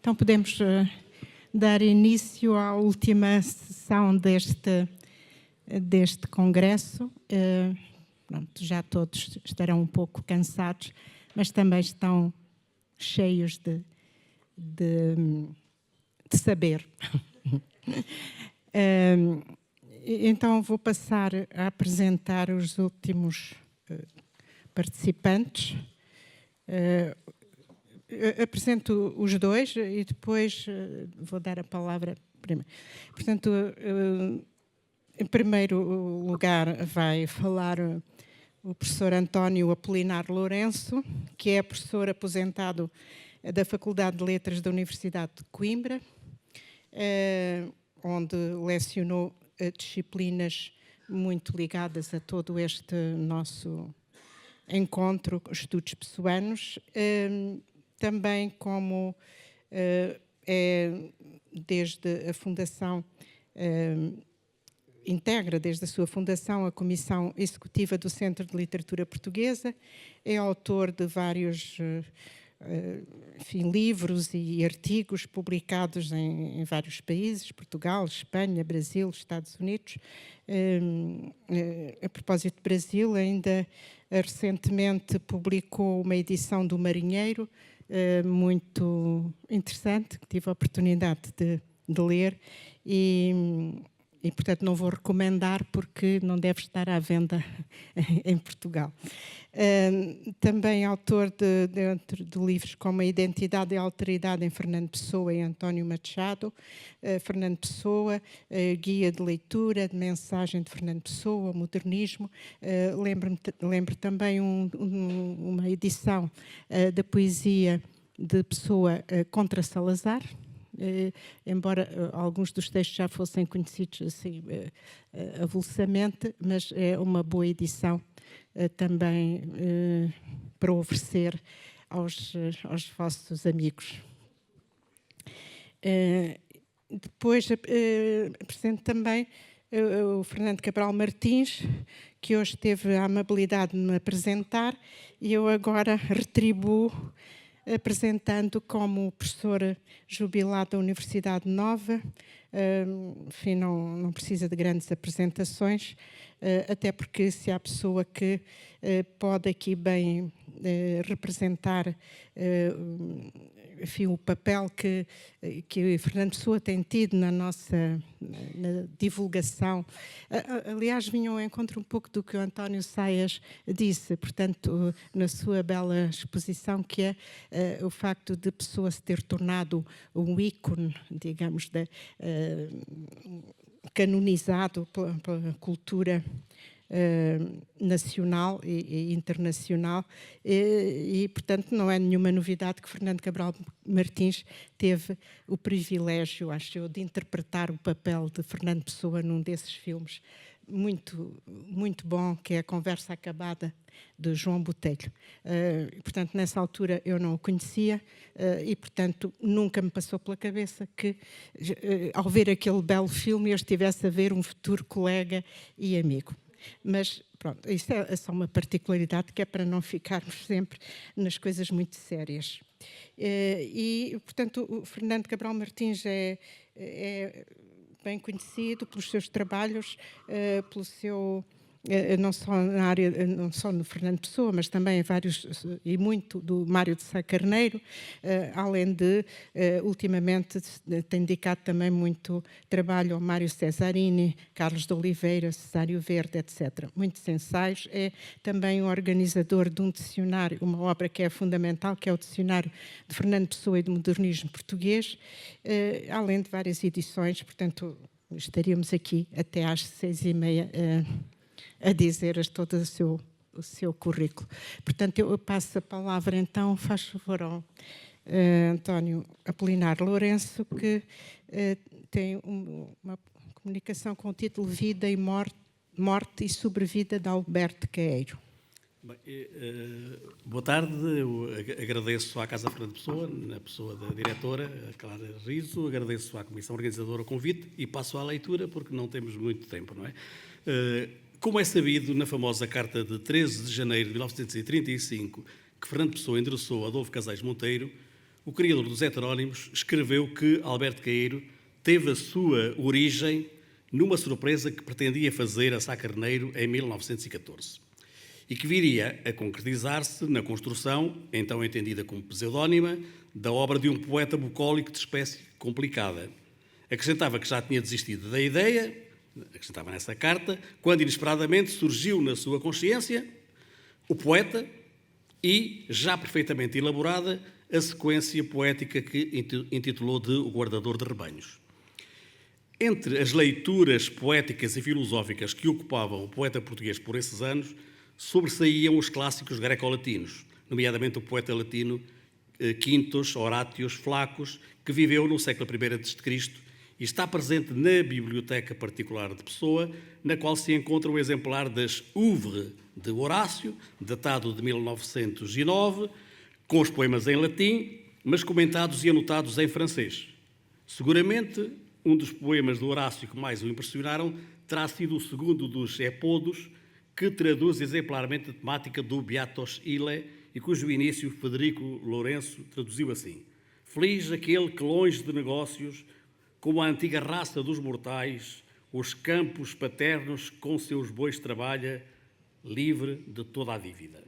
Então podemos dar início à última sessão deste congresso. Pronto, já todos estarão um pouco cansados, mas também estão cheios de saber. Então vou passar a apresentar os últimos participantes. Apresento os dois e depois vou dar a palavra primeiro. Portanto, em primeiro lugar vai falar o professor António Apolinar Lourenço, que é professor aposentado da Faculdade de Letras da Universidade de Coimbra, onde lecionou disciplinas muito ligadas a todo este nosso encontro, estudos pessoanos. Também como desde a fundação, integra desde a sua fundação a Comissão Executiva do Centro de Literatura Portuguesa, é autor de vários livros e artigos publicados em vários países, Portugal, Espanha, Brasil, Estados Unidos. A propósito de Brasil, ainda recentemente publicou uma edição do Marinheiro, muito interessante, que tive a oportunidade de ler e, portanto, não vou recomendar porque não deve estar à venda em Portugal. Também autor de livros como A Identidade e a Alteridade em Fernando Pessoa e António Machado, Fernando Pessoa, Guia de Leitura, de Mensagem de Fernando Pessoa, Modernismo. Lembro também uma edição da poesia de Pessoa contra Salazar, embora alguns dos textos já fossem conhecidos assim, avulsamente, mas é uma boa edição também para oferecer aos vossos amigos. Depois apresento também o Fernando Cabral Martins, que hoje teve a amabilidade de me apresentar, e eu agora retribuo apresentando como professora jubilada da Universidade Nova. Enfim, não precisa de grandes apresentações, até porque se há pessoa que pode aqui bem representar enfim, o papel que Fernando Pessoa tem tido na divulgação. Aliás, vinham ao encontro um pouco do que o António Saias disse, portanto, na sua bela exposição, que é o facto de Pessoa se ter tornado um ícone, digamos, canonizado pela cultura nacional e internacional, e, portanto, não é nenhuma novidade que Fernando Cabral Martins teve o privilégio, acho eu, de interpretar o papel de Fernando Pessoa num desses filmes muito, muito bom, que é A Conversa Acabada, de João Botelho. Portanto, nessa altura eu não o conhecia e, portanto, nunca me passou pela cabeça que, ao ver aquele belo filme, eu estivesse a ver um futuro colega e amigo. Mas, pronto, isso é só uma particularidade que é para não ficarmos sempre nas coisas muito sérias. E, portanto, o Fernando Cabral Martins é bem conhecido pelos seus trabalhos, pelo seu... não só na área, não só no Fernando Pessoa, mas também vários, e muito do Mário de Sá Carneiro, além de, ultimamente, tem dedicado também muito trabalho ao Mário Cesarini, Carlos de Oliveira, Cesário Verde, etc. Muitos ensaios. É também o organizador de um dicionário, uma obra que é fundamental, que é o Dicionário de Fernando Pessoa e do Modernismo Português, além de várias edições. Portanto, estaríamos aqui até às 6h30 a dizer todo o seu currículo. Portanto, eu passo a palavra, então, faz favor ao António Apolinar Lourenço, que tem uma comunicação com o título Vida e Morte e Sobrevida de Alberto Queiro. Bem, boa tarde, eu agradeço à Casa Fernando Pessoa, na pessoa da diretora, a Clara Riso, agradeço à Comissão Organizadora o convite e passo à leitura porque não temos muito tempo, não é? Como é sabido, na famosa carta de 13 de janeiro de 1935, que Fernando Pessoa endereçou a Adolfo Casais Monteiro, o criador dos heterónimos escreveu que Alberto Caeiro teve a sua origem numa surpresa que pretendia fazer a Sá Carneiro em 1914 e que viria a concretizar-se na construção, então entendida como pseudónima, da obra de um poeta bucólico de espécie complicada. Acrescentava que já tinha desistido da ideia, acrescentava nessa carta, quando inesperadamente surgiu na sua consciência o poeta e, já perfeitamente elaborada, a sequência poética que intitulou de O Guardador de Rebanhos. Entre as leituras poéticas e filosóficas que ocupavam o poeta português por esses anos, sobressaíam os clássicos greco-latinos, nomeadamente o poeta latino Quintos Horátios Flacos, que viveu no século I a.C. e está presente na Biblioteca Particular de Pessoa, na qual se encontra o exemplar das Ouvres de Horácio, datado de 1909, com os poemas em latim, mas comentados e anotados em francês. Seguramente, um dos poemas de Horácio que mais o impressionaram terá sido o segundo dos Epodos, que traduz exemplarmente a temática do Beatos Ille e cujo início Federico Lourenço traduziu assim: Feliz aquele que, longe de negócios, como a antiga raça dos mortais, os campos paternos com seus bois trabalha, livre de toda a dívida.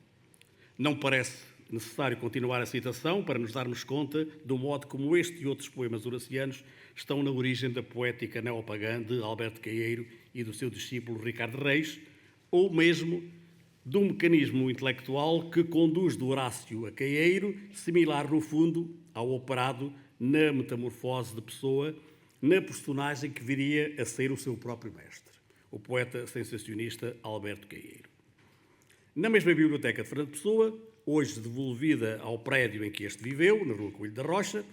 Não parece necessário continuar a citação para nos darmos conta do modo como este e outros poemas horacianos estão na origem da poética neopagã de Alberto Caeiro e do seu discípulo Ricardo Reis, ou mesmo de um mecanismo intelectual que conduz de Horácio a Caeiro, similar, no fundo, ao operado na metamorfose de Pessoa, na personagem que viria a ser o seu próprio mestre, o poeta sensacionista Alberto Caeiro. Na mesma biblioteca de Fernando Pessoa, hoje devolvida ao prédio em que este viveu, na Rua Coelho da Rocha,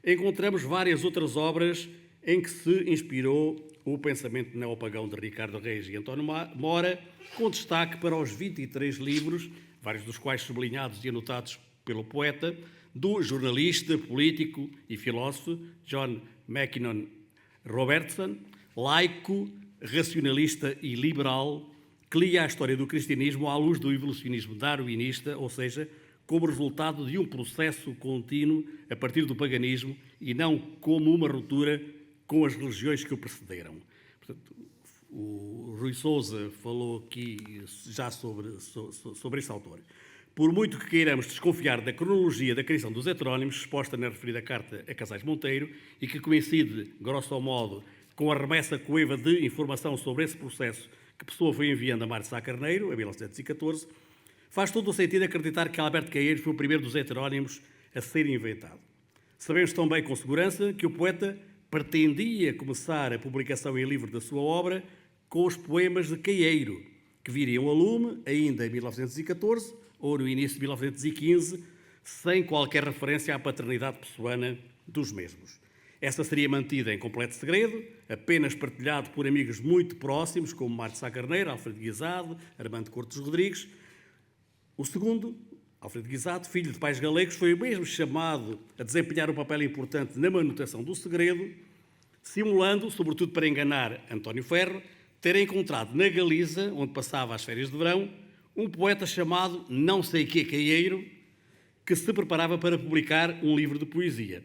encontramos várias outras obras em que se inspirou o pensamento neopagão de Ricardo Reis e António Mora, com destaque para os 23 livros, vários dos quais sublinhados e anotados pelo poeta, do jornalista, político e filósofo John Mackinnon Robertson, laico, racionalista e liberal, que lia a história do cristianismo à luz do evolucionismo darwinista, ou seja, como resultado de um processo contínuo a partir do paganismo e não como uma ruptura com as religiões que o precederam. Portanto, o Rui Sousa falou aqui já sobre esse autor. Por muito que queiramos desconfiar da cronologia da criação dos heterónimos, exposta na referida carta a Casais Monteiro, e que coincide, grosso modo, com a remessa coeva de informação sobre esse processo que Pessoa foi enviando a Mário Sá Carneiro, em 1914, faz todo o sentido acreditar que Alberto Caeiro foi o primeiro dos heterónimos a ser inventado. Sabemos também com segurança que o poeta pretendia começar a publicação em livro da sua obra com os poemas de Caeiro, que viriam a lume ainda em 1914 ou no início de 1915, sem qualquer referência à paternidade pessoana dos mesmos. Essa seria mantida em completo segredo, apenas partilhado por amigos muito próximos, como Mário Sá Carneiro, Alfredo Guisado, Armando Cortes Rodrigues. O segundo, Alfredo Guisado, filho de pais galegos, foi mesmo chamado a desempenhar um papel importante na manutenção do segredo, simulando, sobretudo para enganar António Ferro, ter encontrado na Galiza, onde passava as férias de verão, um poeta chamado não sei que Caeiro, que se preparava para publicar um livro de poesia.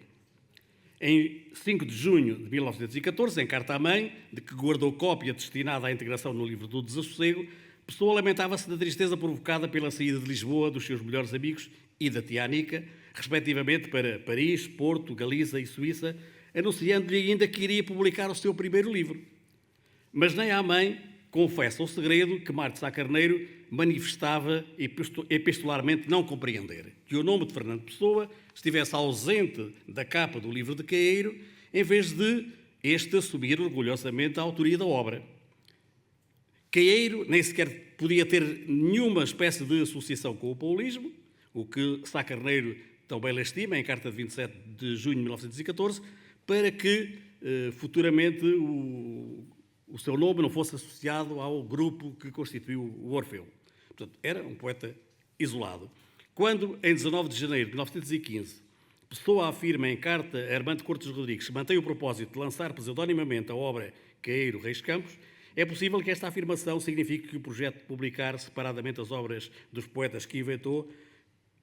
Em 5 de junho de 1914, em carta à mãe, de que guardou cópia destinada à integração no livro do Desassossego, Pessoa lamentava-se da tristeza provocada pela saída de Lisboa dos seus melhores amigos e da tia Anica, respectivamente para Paris, Porto, Galiza e Suíça, anunciando-lhe ainda que iria publicar o seu primeiro livro. Mas nem à mãe confessa o segredo que Mário Sá Carneiro manifestava epistolarmente não compreender, que o nome de Fernando Pessoa estivesse ausente da capa do livro de Caeiro, em vez de este assumir orgulhosamente a autoria da obra. Caeiro nem sequer podia ter nenhuma espécie de associação com o paulismo, o que Sá Carneiro também lhe estima, em carta de 27 de junho de 1914, para que futuramente o seu nome não fosse associado ao grupo que constituiu o Orfeu. Portanto, era um poeta isolado. Quando, em 19 de janeiro de 1915, Pessoa afirma em carta a Armando Cortes Rodrigues que mantém o propósito de lançar pseudonimamente a obra Caeiro Reis Campos, é possível que esta afirmação signifique que o projeto de publicar separadamente as obras dos poetas que inventou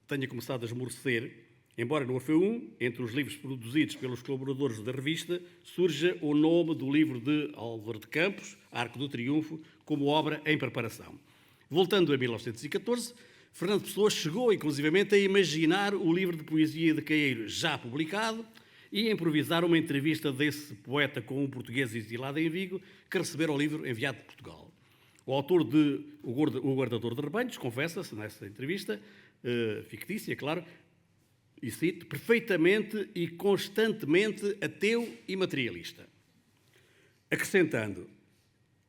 tenha começado a esmorecer embora no Orfeu I, entre os livros produzidos pelos colaboradores da revista, surja o nome do livro de Álvaro de Campos, Arco do Triunfo, como obra em preparação. Voltando a 1914, Fernando Pessoa chegou, inclusivamente, a imaginar o livro de poesia de Caeiro já publicado e a improvisar uma entrevista desse poeta com um português exilado em Vigo, que recebera o livro enviado de Portugal. O autor de O Guardador de Rebanhos confessa-se nessa entrevista, fictícia, claro, e cito, perfeitamente e constantemente ateu e materialista. Acrescentando,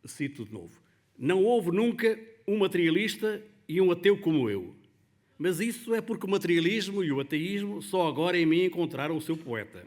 cito de novo, não houve nunca um materialista e um ateu como eu. Mas isso é porque o materialismo e o ateísmo só agora em mim encontraram o seu poeta.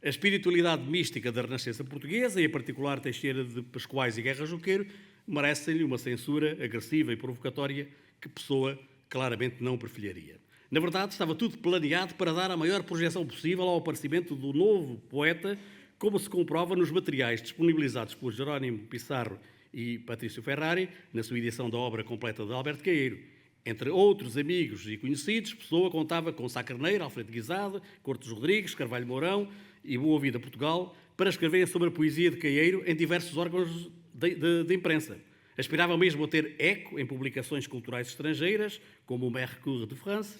A espiritualidade mística da Renascença portuguesa, e em particular Teixeira de Pascoais e Guerra Junqueiro, merecem-lhe uma censura agressiva e provocatória que Pessoa claramente não preferia. Na verdade, estava tudo planeado para dar a maior projeção possível ao aparecimento do novo poeta, como se comprova nos materiais disponibilizados por Jerónimo Pissarro e Patrício Ferrari, na sua edição da obra completa de Alberto Caeiro. Entre outros amigos e conhecidos, Pessoa contava com Sá Carneiro, Alfredo Guisado, Cortes Rodrigues, Carvalho Mourão e Boa Vida Portugal, para escreverem sobre a poesia de Caeiro em diversos órgãos de imprensa. Aspiravam mesmo a ter eco em publicações culturais estrangeiras, como o Mercure de France.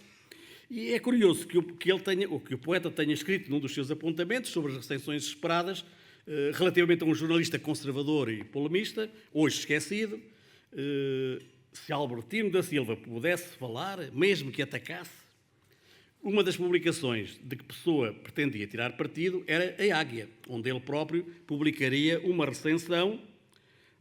E é curioso que o poeta tenha escrito num dos seus apontamentos sobre as recensões esperadas, relativamente a um jornalista conservador e polemista, hoje esquecido, se Albertino da Silva pudesse falar, mesmo que atacasse. Uma das publicações de que Pessoa pretendia tirar partido era a Águia, onde ele próprio publicaria uma recensão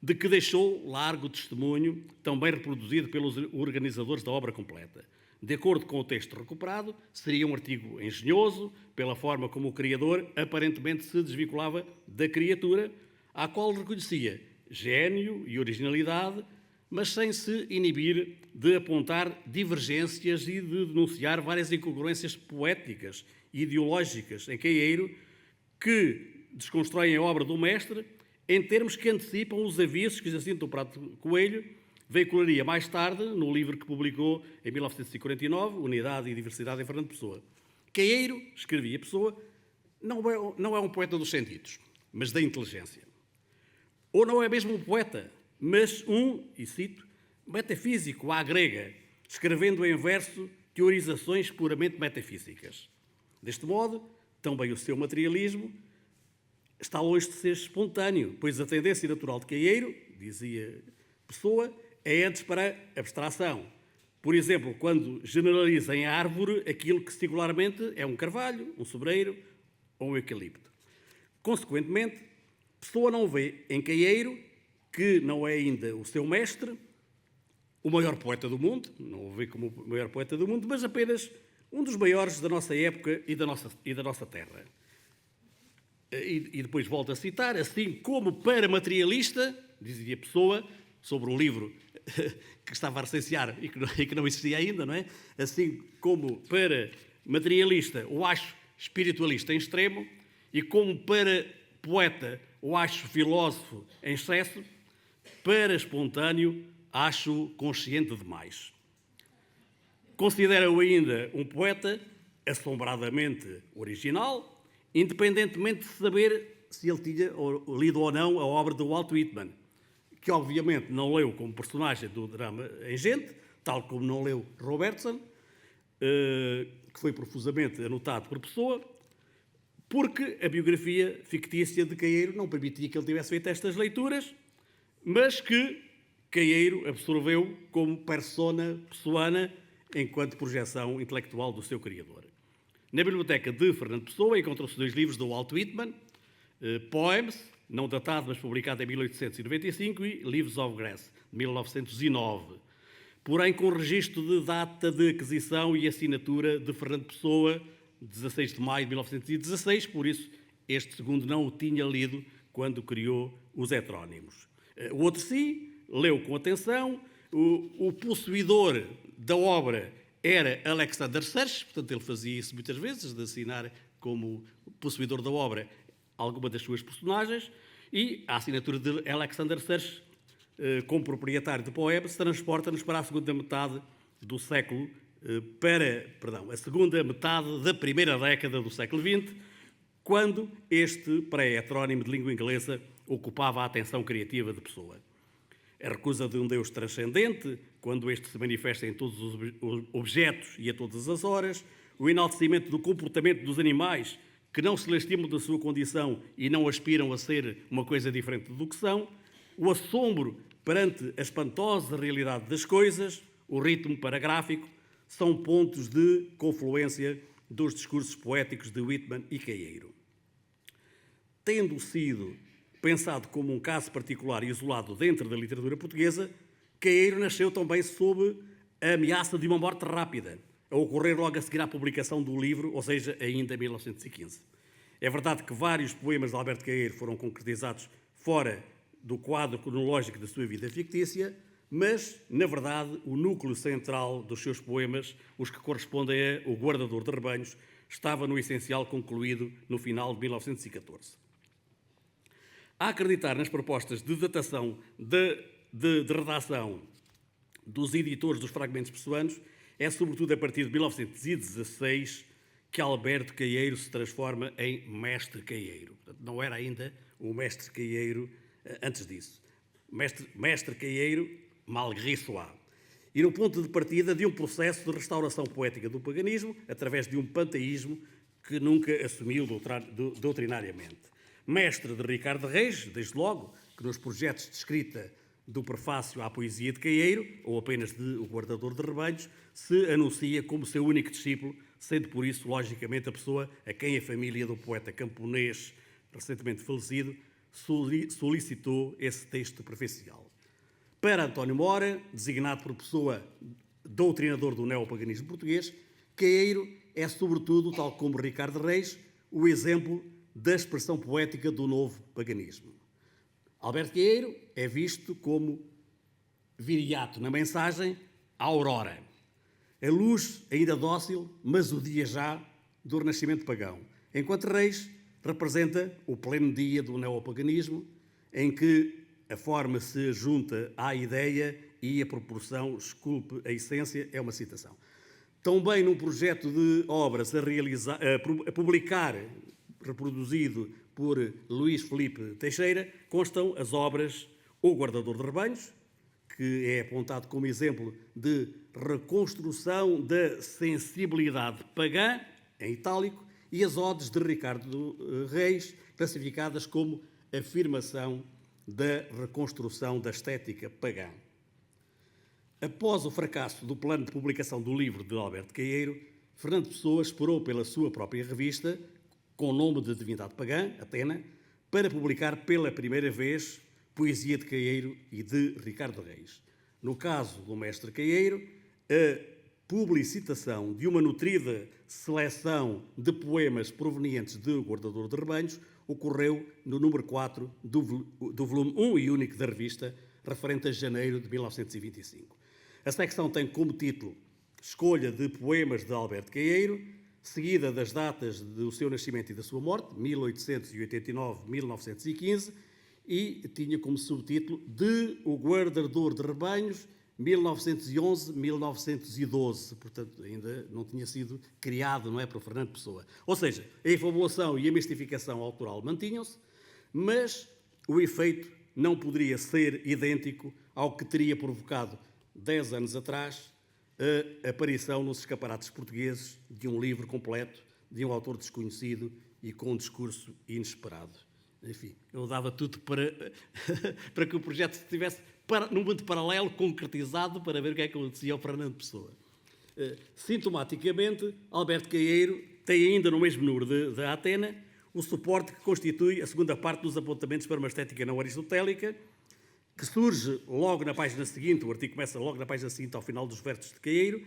de que deixou largo testemunho, também reproduzido pelos organizadores da obra completa. De acordo com o texto recuperado, seria um artigo engenhoso, pela forma como o criador aparentemente se desvinculava da criatura, à qual reconhecia gênio e originalidade, mas sem se inibir de apontar divergências e de denunciar várias incongruências poéticas e ideológicas em Caeiro que desconstroem a obra do mestre em termos que antecipam os avisos que Jacinto Prado Coelho veicularia mais tarde no livro que publicou em 1949, Unidade e Diversidade em Fernando Pessoa. Caeiro, escrevia Pessoa, não é um poeta dos sentidos, mas da inteligência. Ou não é mesmo um poeta, mas e cito, metafísico à grega, escrevendo em verso teorizações puramente metafísicas. Deste modo, também o seu materialismo está longe de ser espontâneo, pois a tendência natural de Caeiro, dizia Pessoa, é antes para a abstração. Por exemplo, quando generaliza em árvore aquilo que singularmente é um carvalho, um sobreiro ou um eucalipto. Consequentemente, Pessoa não vê em Caeiro, que não é ainda o seu mestre, o maior poeta do mundo, não o vê como o maior poeta do mundo, mas apenas um dos maiores da nossa época e da nossa terra. E depois volto a citar, assim como para materialista, dizia Pessoa, sobre um livro que estava a recensear e que não existia ainda, não é? Assim como para materialista o acho espiritualista em extremo e como para poeta o acho filósofo em excesso, para espontâneo acho consciente demais. Considera-o ainda um poeta assombradamente original, independentemente de saber se ele tinha lido ou não a obra de Walt Whitman, que obviamente não leu como personagem do drama em Gente, tal como não leu Robertson, que foi profusamente anotado por Pessoa, porque a biografia fictícia de Caeiro não permitia que ele tivesse feito estas leituras, mas que Caeiro absorveu como persona pessoana enquanto projeção intelectual do seu criador. Na biblioteca de Fernando Pessoa encontram-se 2 livros do Walt Whitman, Poems, não datado, mas publicado em 1895, e Leaves of Grass, de 1909. Porém, com registro de data de aquisição e assinatura de Fernando Pessoa, 16 de maio de 1916, por isso este segundo não o tinha lido quando criou os heterónimos. O outro sim, leu com atenção, o possuidor da obra era Alexander Serge, portanto ele fazia isso muitas vezes, de assinar como possuidor da obra alguma das suas personagens, e a assinatura de Alexander Serge, como proprietário de Poems, transporta-nos para a segunda metade do século para a segunda metade da primeira década do século XX, quando este pré-heterónimo de língua inglesa ocupava a atenção criativa de Pessoa. A recusa de um Deus transcendente, quando este se manifesta em todos os objetos e a todas as horas, o enaltecimento do comportamento dos animais, que não se lastimam da sua condição e não aspiram a ser uma coisa diferente do que são, o assombro perante a espantosa realidade das coisas, o ritmo paragráfico, são pontos de confluência dos discursos poéticos de Whitman e Queieiro. Tendo sido pensado como um caso particular e isolado dentro da literatura portuguesa, Queieiro nasceu também sob a ameaça de uma morte rápida, a ocorrer logo a seguir à publicação do livro, ou seja, ainda em 1915. É verdade que vários poemas de Alberto Queieiro foram concretizados fora do quadro cronológico da sua vida fictícia, mas, na verdade, o núcleo central dos seus poemas, os que correspondem a O Guardador de Rebanhos, estava no essencial concluído no final de 1914. A acreditar nas propostas de datação de redação dos editores dos fragmentos pessoanos, é sobretudo a partir de 1916 que Alberto Queieiro se transforma em Mestre Queieiro. Portanto, não era ainda o Mestre Queieiro antes disso. Mestre Queieiro, malgré soi. E no ponto de partida de um processo de restauração poética do paganismo, através de um panteísmo que nunca assumiu doutrinariamente. Mestre de Ricardo Reis, desde logo, que nos projetos de escrita do prefácio à poesia de Queieiro, ou apenas de O Guardador de Rebanhos, se anuncia como seu único discípulo, sendo por isso, logicamente, a pessoa a quem a família do poeta camponês, recentemente falecido, solicitou esse texto profecial. Para António Mora, designado por Pessoa doutrinador do neopaganismo português, Queieiro é, sobretudo, tal como Ricardo Reis, o exemplo da expressão poética do novo paganismo. Alberto Queieiro é visto como viriato na mensagem à aurora. A luz ainda dócil, mas o dia já do renascimento pagão. Enquanto Reis representa o pleno dia do neopaganismo, em que a forma se junta à ideia e a proporção esculpe a essência, é uma citação. Também num projeto de obras a publicar, reproduzido por Luís Filipe Teixeira, constam as obras O Guardador de Rebanhos, que é apontado como exemplo de reconstrução da sensibilidade pagã, em itálico, e as odes de Ricardo Reis, classificadas como afirmação da reconstrução da estética pagã. Após o fracasso do plano de publicação do livro de Alberto Queieiro, Fernando Pessoa esperou pela sua própria revista, com o nome de divindade pagã, Atena, para publicar pela primeira vez poesia de Queieiro e de Ricardo Reis. No caso do mestre Queieiro, a publicitação de uma nutrida seleção de poemas provenientes de O Guardador de Rebanhos ocorreu no número 4 do volume 1 e único da revista, referente a janeiro de 1925. A secção tem como título Escolha de poemas de Alberto Queieiro, seguida das datas do seu nascimento e da sua morte, 1889-1915, e tinha como subtítulo De O Guardador de Rebanhos, 1911-1912. Portanto, ainda não tinha sido criado, não é, por Fernando Pessoa. Ou seja, a efabulação e a mistificação autoral mantinham-se, mas o efeito não poderia ser idêntico ao que teria provocado, 10 anos atrás, a aparição nos escaparates portugueses de um livro completo, de um autor desconhecido e com um discurso inesperado. Enfim, eu dava tudo para, para que o projeto estivesse num momento paralelo, concretizado, para ver o que é que acontecia ao Fernando Pessoa. Sintomaticamente, Alberto Queieiro tem ainda no mesmo número da Atena o suporte que constitui a segunda parte dos apontamentos para uma estética não aristotélica, que surge logo na página seguinte, o artigo começa logo na página seguinte, ao final dos versos de Queieiro.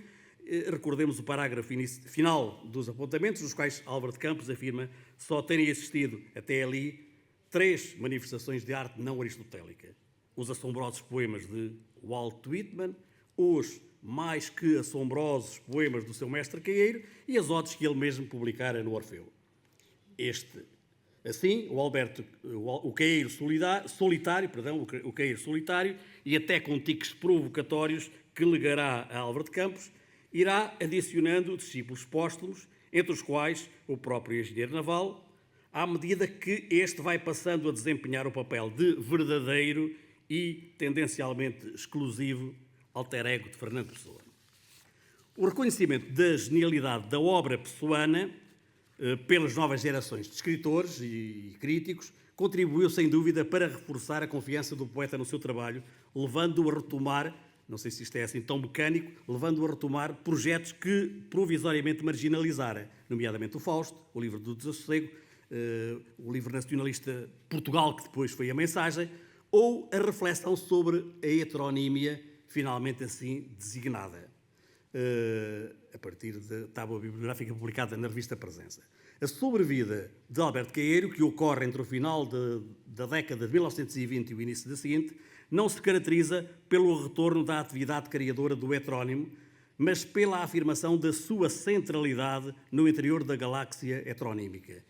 Recordemos o parágrafo final dos apontamentos, nos quais Álvaro de Campos afirma só terem existido até ali 3 manifestações de arte não aristotélica. Os assombrosos poemas de Walt Whitman, os mais que assombrosos poemas do seu mestre Queieiro e as odes que ele mesmo publicara no Orfeu. Assim, o Queieiro solitário, e até com tiques provocatórios que legará a Álvaro de Campos, irá adicionando discípulos póstumos, entre os quais o próprio engenheiro naval, à medida que este vai passando a desempenhar o papel de verdadeiro e tendencialmente exclusivo alter ego de Fernando Pessoa. O reconhecimento da genialidade da obra pessoana pelas novas gerações de escritores e críticos contribuiu, sem dúvida, para reforçar a confiança do poeta no seu trabalho, levando-o a retomar, não sei se isto é assim tão mecânico, levando-o a retomar projetos que provisoriamente marginalizara, nomeadamente o Fausto, o livro do Desassossego, o livro nacionalista Portugal, que depois foi a Mensagem, ou a reflexão sobre a heteronímia, finalmente assim designada, a partir da tábua bibliográfica publicada na revista Presença. A sobrevida de Alberto Queiro, que ocorre entre o final da década de 1920 e o início da seguinte, não se caracteriza pelo retorno da atividade criadora do heterónimo, mas pela afirmação da sua centralidade no interior da galáxia heteronímica.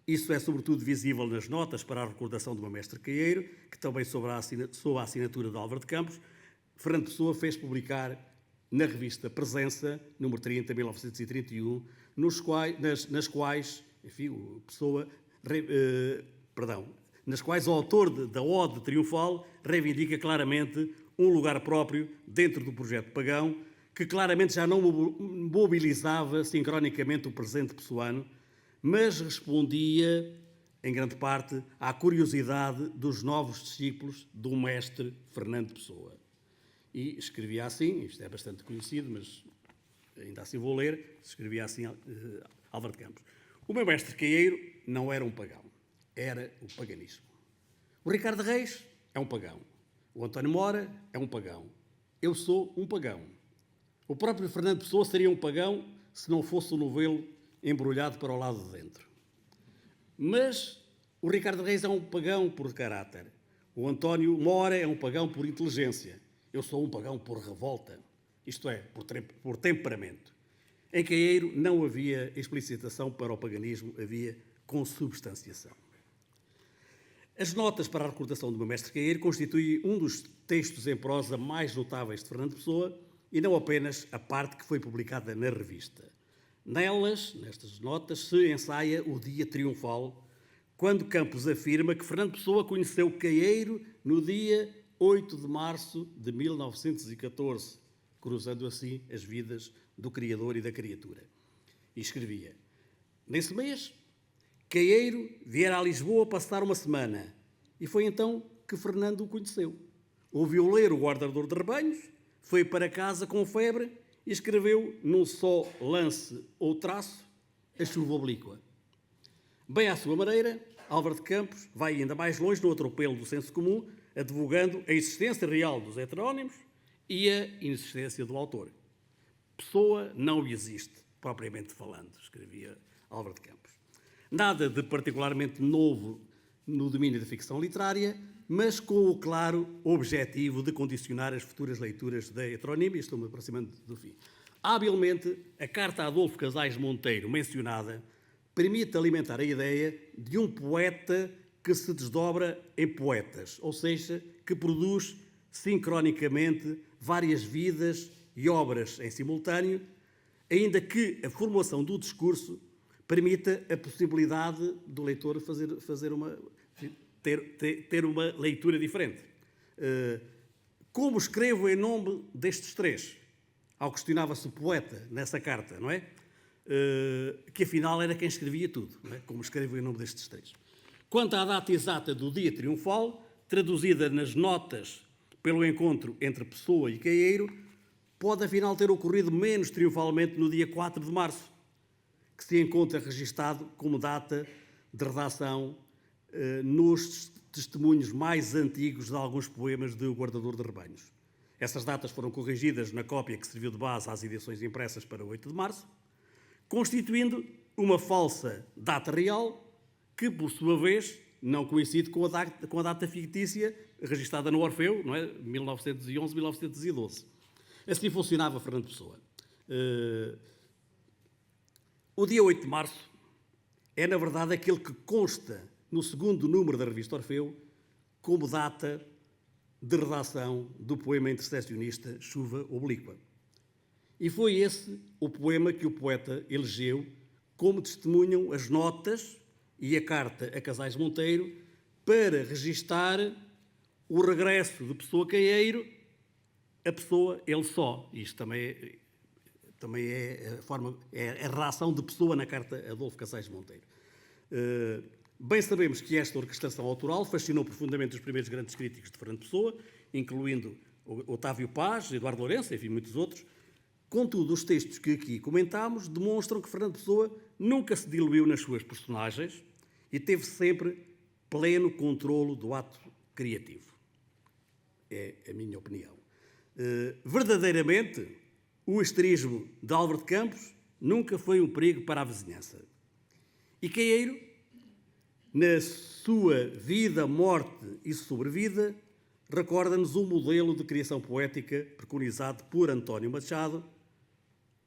Isso é sobretudo visível nas notas para a recordação do mestre Queiro, que também sob a assinatura de Álvaro de Campos, Fernando Pessoa fez publicar na revista Presença, número 30, 1931, nas quais, enfim, o Pessoa, nas quais o autor da Ode Triunfal reivindica claramente um lugar próprio dentro do projeto pagão, que claramente já não mobilizava sincronicamente o presente pessoano, mas respondia, em grande parte, à curiosidade dos novos discípulos do mestre Fernando Pessoa. E escrevia assim, isto é bastante conhecido, mas ainda assim vou ler, escrevia assim Álvaro de Campos. O meu mestre Queiro não era um pagão, era o paganismo. O Ricardo Reis é um pagão. O António Mora é um pagão. Eu sou um pagão. O próprio Fernando Pessoa seria um pagão se não fosse o novelo embrulhado para o lado de dentro. Mas o Ricardo Reis é um pagão por caráter. O António Mora é um pagão por inteligência. Eu sou um pagão por revolta, isto é, por temperamento. Em Queiro não havia explicitação para o paganismo, havia consubstanciação. As notas para a recordação do meu mestre Queiro constituem um dos textos em prosa mais notáveis de Fernando Pessoa e não apenas a parte que foi publicada na revista. Nestas notas, se ensaia o dia triunfal, quando Campos afirma que Fernando Pessoa conheceu Queiro no dia 8 de março de 1914, cruzando assim as vidas do Criador e da criatura. E escrevia: nesse mês, Queiro viera a Lisboa passar uma semana, e foi então que Fernando o conheceu. Ouviu ler o Guardador de Rebanhos, foi para casa com febre e escreveu num só lance ou traço a chuva oblíqua. Bem à sua maneira, Álvaro de Campos vai ainda mais longe no atropelo do senso comum, advogando a existência real dos heterónimos e a inexistência do autor. Pessoa não existe, propriamente falando, escrevia Álvaro de Campos. Nada de particularmente novo no domínio da ficção literária, mas com o claro objetivo de condicionar as futuras leituras da heteronímia. Estou-me aproximando do fim. Habilmente, a carta a Adolfo Casais Monteiro mencionada permite alimentar a ideia de um poeta que se desdobra em poetas, ou seja, que produz sincronicamente várias vidas e obras em simultâneo, ainda que a formulação do discurso permita a possibilidade do leitor ter uma leitura diferente. Como escrevo em nome destes três? Questionava-se o poeta nessa carta, não é? Que afinal era quem escrevia tudo, não é? Como escrevo em nome destes três. Quanto à data exata do dia triunfal, traduzida nas notas pelo encontro entre Pessoa e Queiro, pode afinal ter ocorrido menos triunfalmente no dia 4 de março, que se encontra registado como data de redação nos testemunhos mais antigos de alguns poemas de O Guardador de Rebanhos. Essas datas foram corrigidas na cópia que serviu de base às edições impressas para 8 de março, constituindo uma falsa data real que, por sua vez, não coincide com a data fictícia registada no Orfeu, não é? 1911-1912. Assim funcionava Fernando Pessoa. O dia 8 de março é, na verdade, aquele que consta no segundo número da revista Orfeu como data de redação do poema intercessionista Chuva Oblíqua. E foi esse o poema que o poeta elegeu, como testemunham as notas e a carta a Casais Monteiro, para registar o regresso de Pessoa Caieiro a Pessoa ele só. Isto também é a relação de Pessoa na carta a Adolfo Casais Monteiro. Bem sabemos que esta orquestração autoral fascinou profundamente os primeiros grandes críticos de Fernando Pessoa, incluindo Otávio Paz, Eduardo Lourenço, enfim, muitos outros. Contudo, os textos que aqui comentámos demonstram que Fernando Pessoa nunca se diluiu nas suas personagens e teve sempre pleno controlo do ato criativo. É a minha opinião. Verdadeiramente, o asterismo de Álvaro de Campos nunca foi um perigo para a vizinhança. E Caieiro, na sua vida, morte e sobrevida, recorda-nos o modelo de criação poética preconizado por António Machado,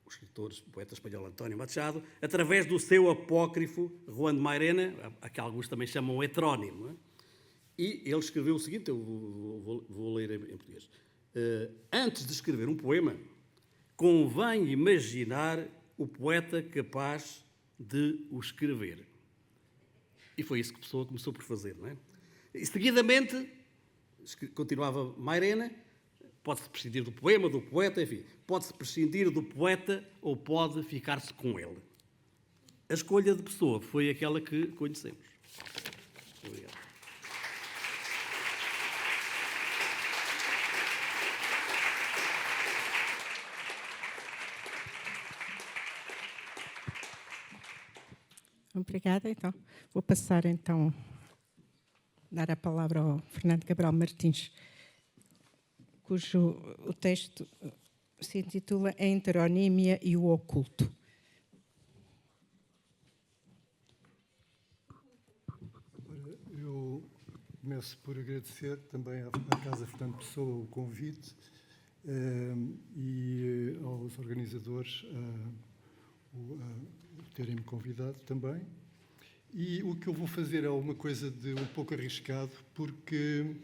o escritor, poeta espanhol António Machado, através do seu apócrifo Juan de Mairena, a que alguns também chamam heterónimo. E ele escreveu o seguinte, eu vou ler em português. Antes de escrever um poema, convém imaginar o poeta capaz de o escrever. E foi isso que a pessoa começou por fazer, não é? E seguidamente, continuava Mairena, pode-se prescindir do poema, do poeta, enfim, pode-se prescindir do poeta ou pode ficar-se com ele. A escolha de Pessoa foi aquela que conhecemos. Obrigado. Obrigada, então. Vou passar, então, dar a palavra ao Fernando Cabral Martins, cujo o texto se intitula A Heteronímia e o Oculto. Eu começo por agradecer também à Casa Fernando Pessoa o convite e aos organizadores terem-me convidado também. E o que eu vou fazer é uma coisa de um pouco arriscado, porque,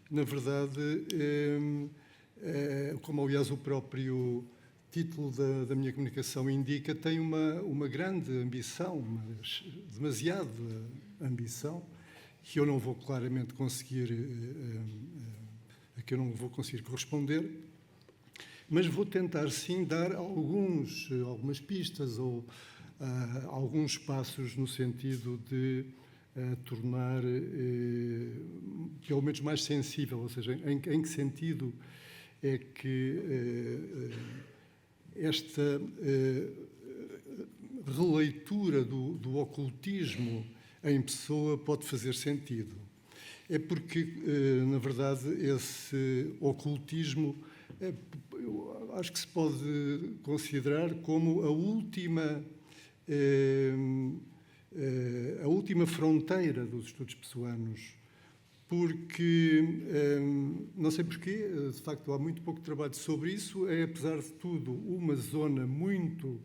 na verdade, como aliás o próprio título da minha comunicação indica, tem uma grande ambição, mas demasiada ambição, que eu não vou claramente conseguir, a que eu não vou conseguir corresponder, mas vou tentar sim dar algumas pistas ou alguns passos no sentido de tornar pelo menos mais sensível, ou seja, em que sentido é que esta releitura do ocultismo em Pessoa pode fazer sentido. É porque, na verdade, esse ocultismo eu acho que se pode considerar como a última fronteira dos estudos pessoanos, porque, não sei porquê, de facto há muito pouco trabalho sobre isso, é, apesar de tudo, uma zona muito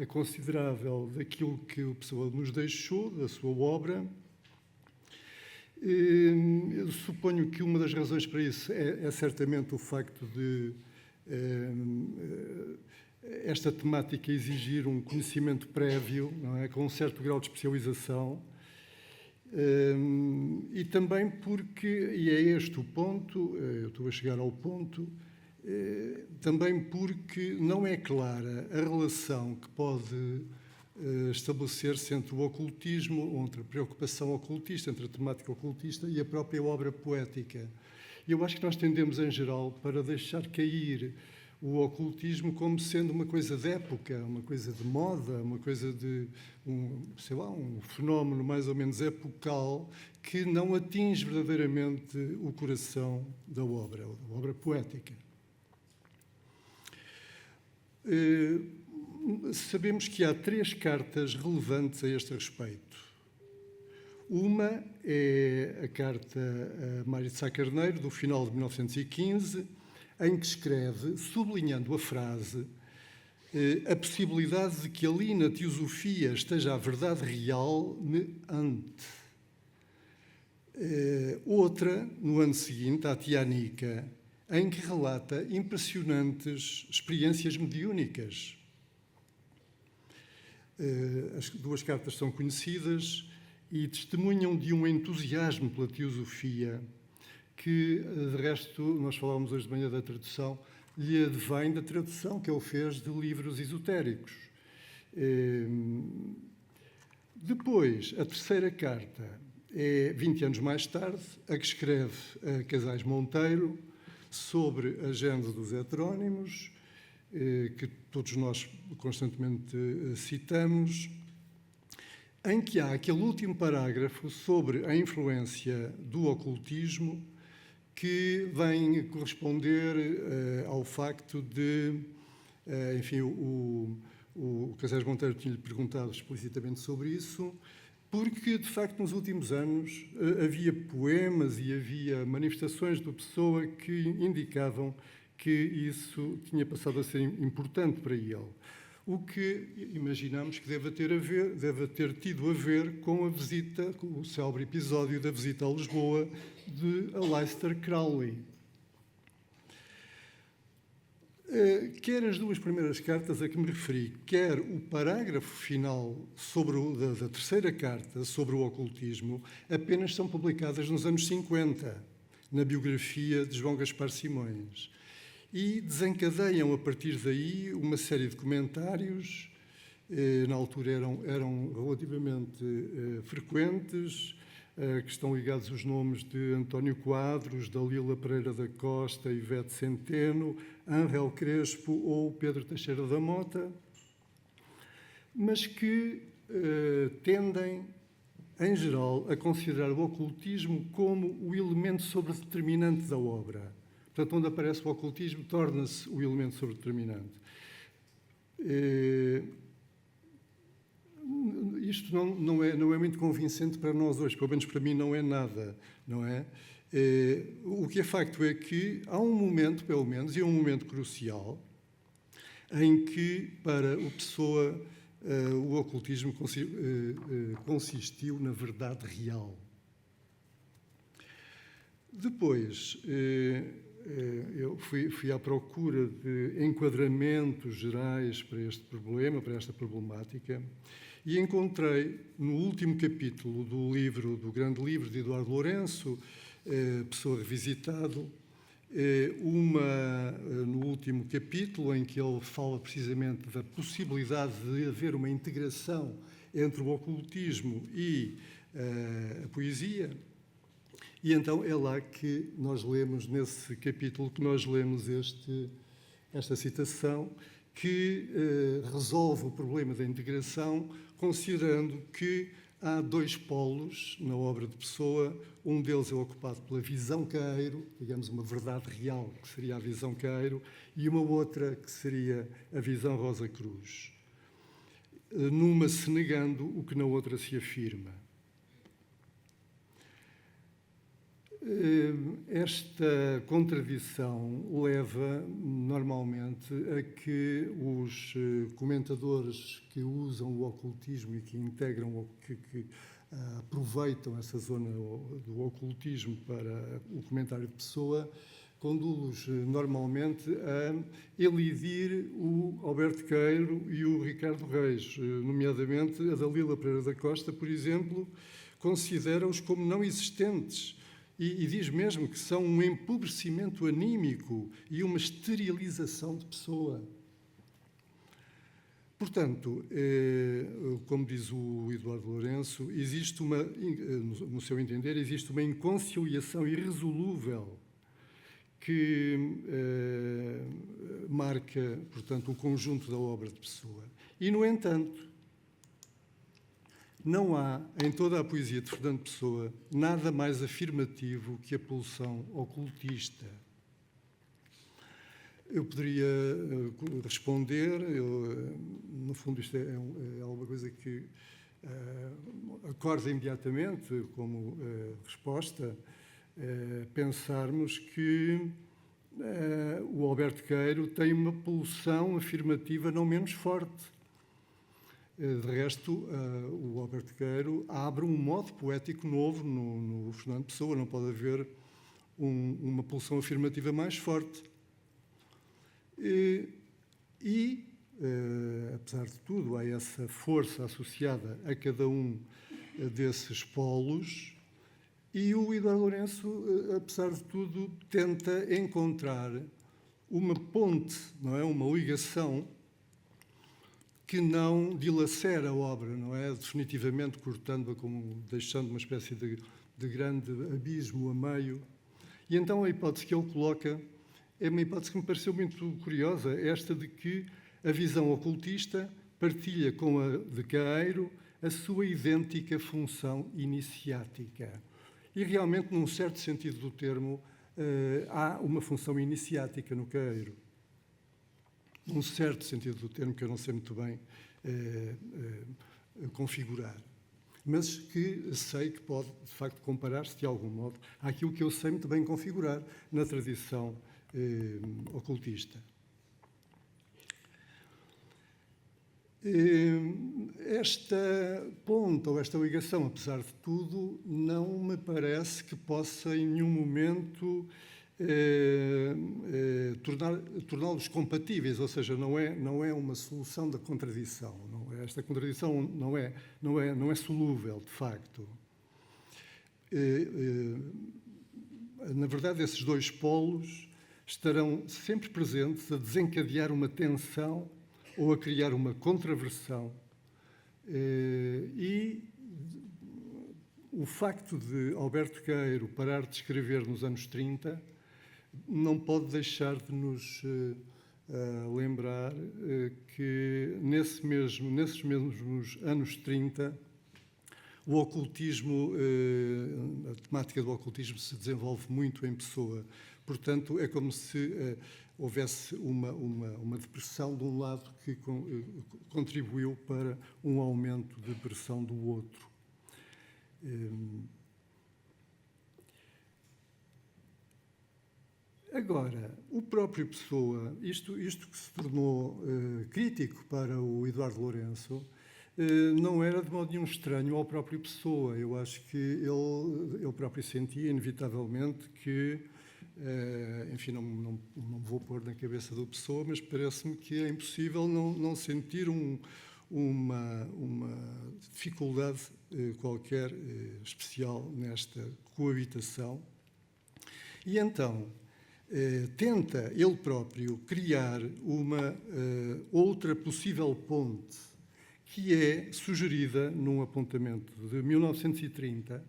considerável daquilo que o Pessoa nos deixou, da sua obra. Eu suponho que uma das razões para isso é certamente o facto de esta temática exigir um conhecimento prévio, não é? Com um certo grau de especialização, e também porque, e é este o ponto, eu estou a chegar ao ponto, também porque não é clara a relação que pode estabelecer-se entre o ocultismo, entre a preocupação ocultista, entre a temática ocultista e a própria obra poética. E eu acho que nós tendemos, em geral, para deixar cair o ocultismo como sendo uma coisa de época, uma coisa de moda, uma coisa de um fenómeno mais ou menos epocal que não atinge verdadeiramente o coração da obra poética. Sabemos que há 3 cartas relevantes a este respeito. Uma é a carta a Mário de Sá Carneiro, do final de 1915, em que escreve, sublinhando a frase, a possibilidade de que ali na teosofia esteja a verdade real me ante. Outra, no ano seguinte, a Tianica, em que relata impressionantes experiências mediúnicas. As duas cartas são conhecidas e testemunham de um entusiasmo pela teosofia que, de resto, nós falávamos hoje de manhã da tradução, lhe advém da tradução que ele fez de livros esotéricos. Depois, a terceira carta é 20 anos mais tarde, a que escreve a Casais Monteiro sobre a gênese dos heterónimos, que todos nós constantemente citamos, em que há aquele último parágrafo sobre a influência do ocultismo que vem corresponder ao facto de, enfim, o Casais Monteiro tinha-lhe perguntado explicitamente sobre isso, porque, de facto, nos últimos anos havia poemas e havia manifestações do Pessoa que indicavam que isso tinha passado a ser importante para ele. O que imaginamos que deve ter tido a ver com a visita, com o célebre episódio da visita a Lisboa de Aleister Crowley. Quer as duas primeiras cartas a que me referi, quer o parágrafo final da terceira carta sobre o ocultismo, apenas são publicadas nos anos 50, na biografia de João Gaspar Simões. E desencadeiam, a partir daí, uma série de comentários, na altura eram relativamente frequentes, que estão ligados aos nomes de António Quadros, Dalila Pereira da Costa, Ivete Centeno, Ángel Crespo ou Pedro Teixeira da Mota, mas que tendem, em geral, a considerar o ocultismo como o elemento sobredeterminante da obra. Portanto, onde aparece o ocultismo, torna-se o elemento sobredeterminante. Isto não é muito convincente para nós hoje, pelo menos para mim não é nada, não é? O que é facto é que há um momento, pelo menos, e um momento crucial, em que, para o Pessoa, o ocultismo consistiu na verdade real. Depois, eu fui à procura de enquadramentos gerais para este problema, para esta problemática, e encontrei, no último capítulo do grande livro de Eduardo Lourenço, Pessoa Revisitado, no último capítulo, em que ele fala precisamente da possibilidade de haver uma integração entre o ocultismo e a poesia. E então é lá que nós lemos, nesse capítulo, que nós lemos esta citação, que resolve o problema da integração, considerando que há dois polos na obra de Pessoa. Um deles é ocupado pela visão caeiro, digamos, uma verdade real, que seria a visão caeiro, e uma outra, que seria a visão Rosa Cruz. Numa se negando o que na outra se afirma. Esta contradição leva, normalmente, a que os comentadores que usam o ocultismo e que integram, que aproveitam essa zona do ocultismo para o comentário de Pessoa, conduz normalmente a elidir o Alberto Queiro e o Ricardo Reis, nomeadamente a Dalila Pereira da Costa, por exemplo, considera-os como não existentes. E diz mesmo que são um empobrecimento anímico e uma esterilização de Pessoa. Portanto, como diz o Eduardo Lourenço, no seu entender, existe uma inconciliação irresolúvel que marca, portanto, o conjunto da obra de Pessoa. E, no entanto, não há, em toda a poesia de Fernando Pessoa, nada mais afirmativo que a pulsão ocultista. Eu poderia responder, no fundo isto é alguma coisa que acorda imediatamente como resposta, pensarmos que o Alberto Queiro tem uma pulsão afirmativa não menos forte. De resto, o Alberto Queiro abre um modo poético novo no Fernando Pessoa. Não pode haver uma pulsão afirmativa mais forte. Apesar de tudo, há essa força associada a cada um desses polos, e o Eduardo Lourenço, apesar de tudo, tenta encontrar uma ponte, não é? Uma ligação que não dilacera a obra, não é? Definitivamente cortando-a, deixando uma espécie de grande abismo a meio. E então a hipótese que ele coloca é uma hipótese que me pareceu muito curiosa, esta de que a visão ocultista partilha com a de Queiro a sua idêntica função iniciática. E realmente, num certo sentido do termo, há uma função iniciática no Queiro. Num certo sentido do termo, que eu não sei muito bem configurar. Mas que sei que pode, de facto, comparar-se, de algum modo, àquilo que eu sei muito bem configurar na tradição ocultista. Esta ponta, ou esta ligação, apesar de tudo, não me parece que possa, em nenhum momento, torná-los compatíveis, ou seja, não é uma solução da contradição. Esta contradição não é solúvel, de facto. Na verdade, esses dois polos estarão sempre presentes a desencadear uma tensão ou a criar uma contraversão. E o facto de Alberto Queiro parar de escrever nos anos 30 não pode deixar de nos lembrar que nesses mesmos anos 30 o ocultismo, a temática do ocultismo se desenvolve muito em Pessoa. Portanto, é como se houvesse uma depressão de um lado que contribuiu para um aumento de pressão do outro. Agora, o próprio Pessoa, isto que se tornou crítico para o Eduardo Lourenço, não era de modo nenhum estranho ao próprio Pessoa. Eu acho que ele próprio sentia, inevitavelmente, que, enfim, não vou pôr na cabeça do Pessoa, mas parece-me que é impossível não sentir uma dificuldade qualquer especial nesta coabitação. E então tenta ele próprio criar uma outra possível ponte, que é sugerida num apontamento de 1930,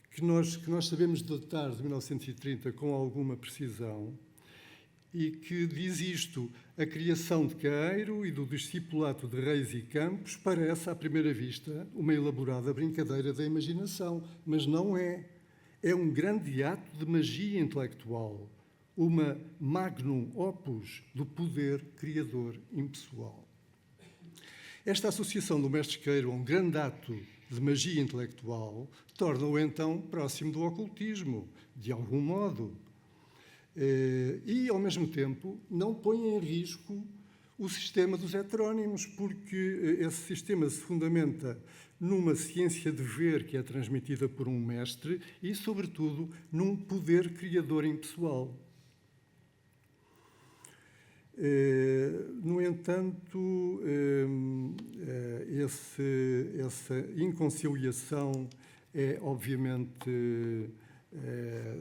que nós sabemos datar de 1930 com alguma precisão, e que diz isto: a criação de Queiro e do discipulato de Reis e Campos parece, à primeira vista, uma elaborada brincadeira da imaginação, mas não é. É um grande ato de magia intelectual, uma magnum opus do poder criador impessoal. Esta associação do mestre Queiro a um grande ato de magia intelectual torna-o, então, próximo do ocultismo, de algum modo. E, ao mesmo tempo, não põe em risco o sistema dos heterónimos, porque esse sistema se fundamenta numa ciência de ver que é transmitida por um mestre e, sobretudo, num poder criador impessoal. No entanto, essa inconciliação é, obviamente,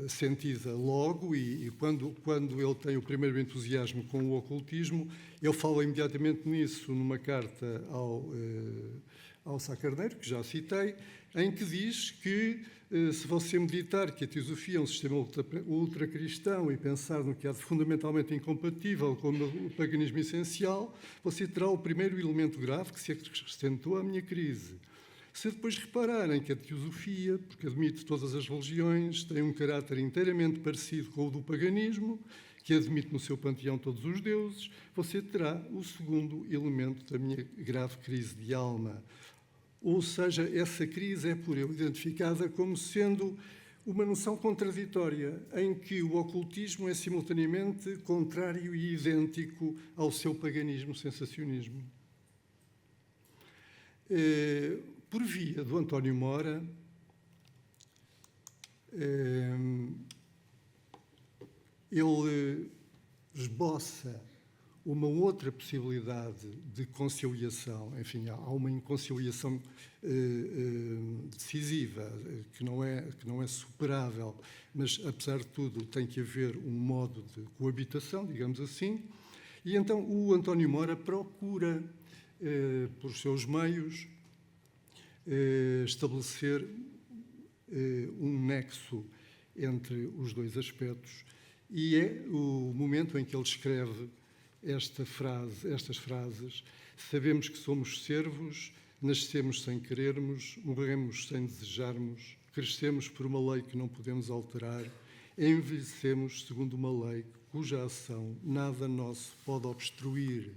sentida logo, e quando ele tem o primeiro entusiasmo com o ocultismo, ele fala imediatamente nisso numa carta ao Sá Carneiro, que já citei, em que diz que se você meditar que a teosofia é um sistema ultracristão e pensar no que há de fundamentalmente incompatível com o paganismo essencial, você terá o primeiro elemento grave que se acrescentou à minha crise. Se depois repararem que a teosofia, porque admite todas as religiões, tem um caráter inteiramente parecido com o do paganismo, que admite no seu panteão todos os deuses, você terá o segundo elemento da minha grave crise de alma. Ou seja, essa crise é por ele identificada como sendo uma noção contraditória, em que o ocultismo é simultaneamente contrário e idêntico ao seu paganismo-sensacionismo. Por via do António Mora, ele esboça uma outra possibilidade de conciliação. Enfim, há uma inconciliação decisiva, que não é superável, mas, apesar de tudo, tem que haver um modo de coabitação, digamos assim. E então o António Mora procura, por seus meios, estabelecer um nexo entre os dois aspectos, e é o momento em que ele escreve estas frases: sabemos que somos servos, nascemos sem querermos, morremos sem desejarmos, crescemos por uma lei que não podemos alterar, envelhecemos segundo uma lei cuja ação nada nosso pode obstruir.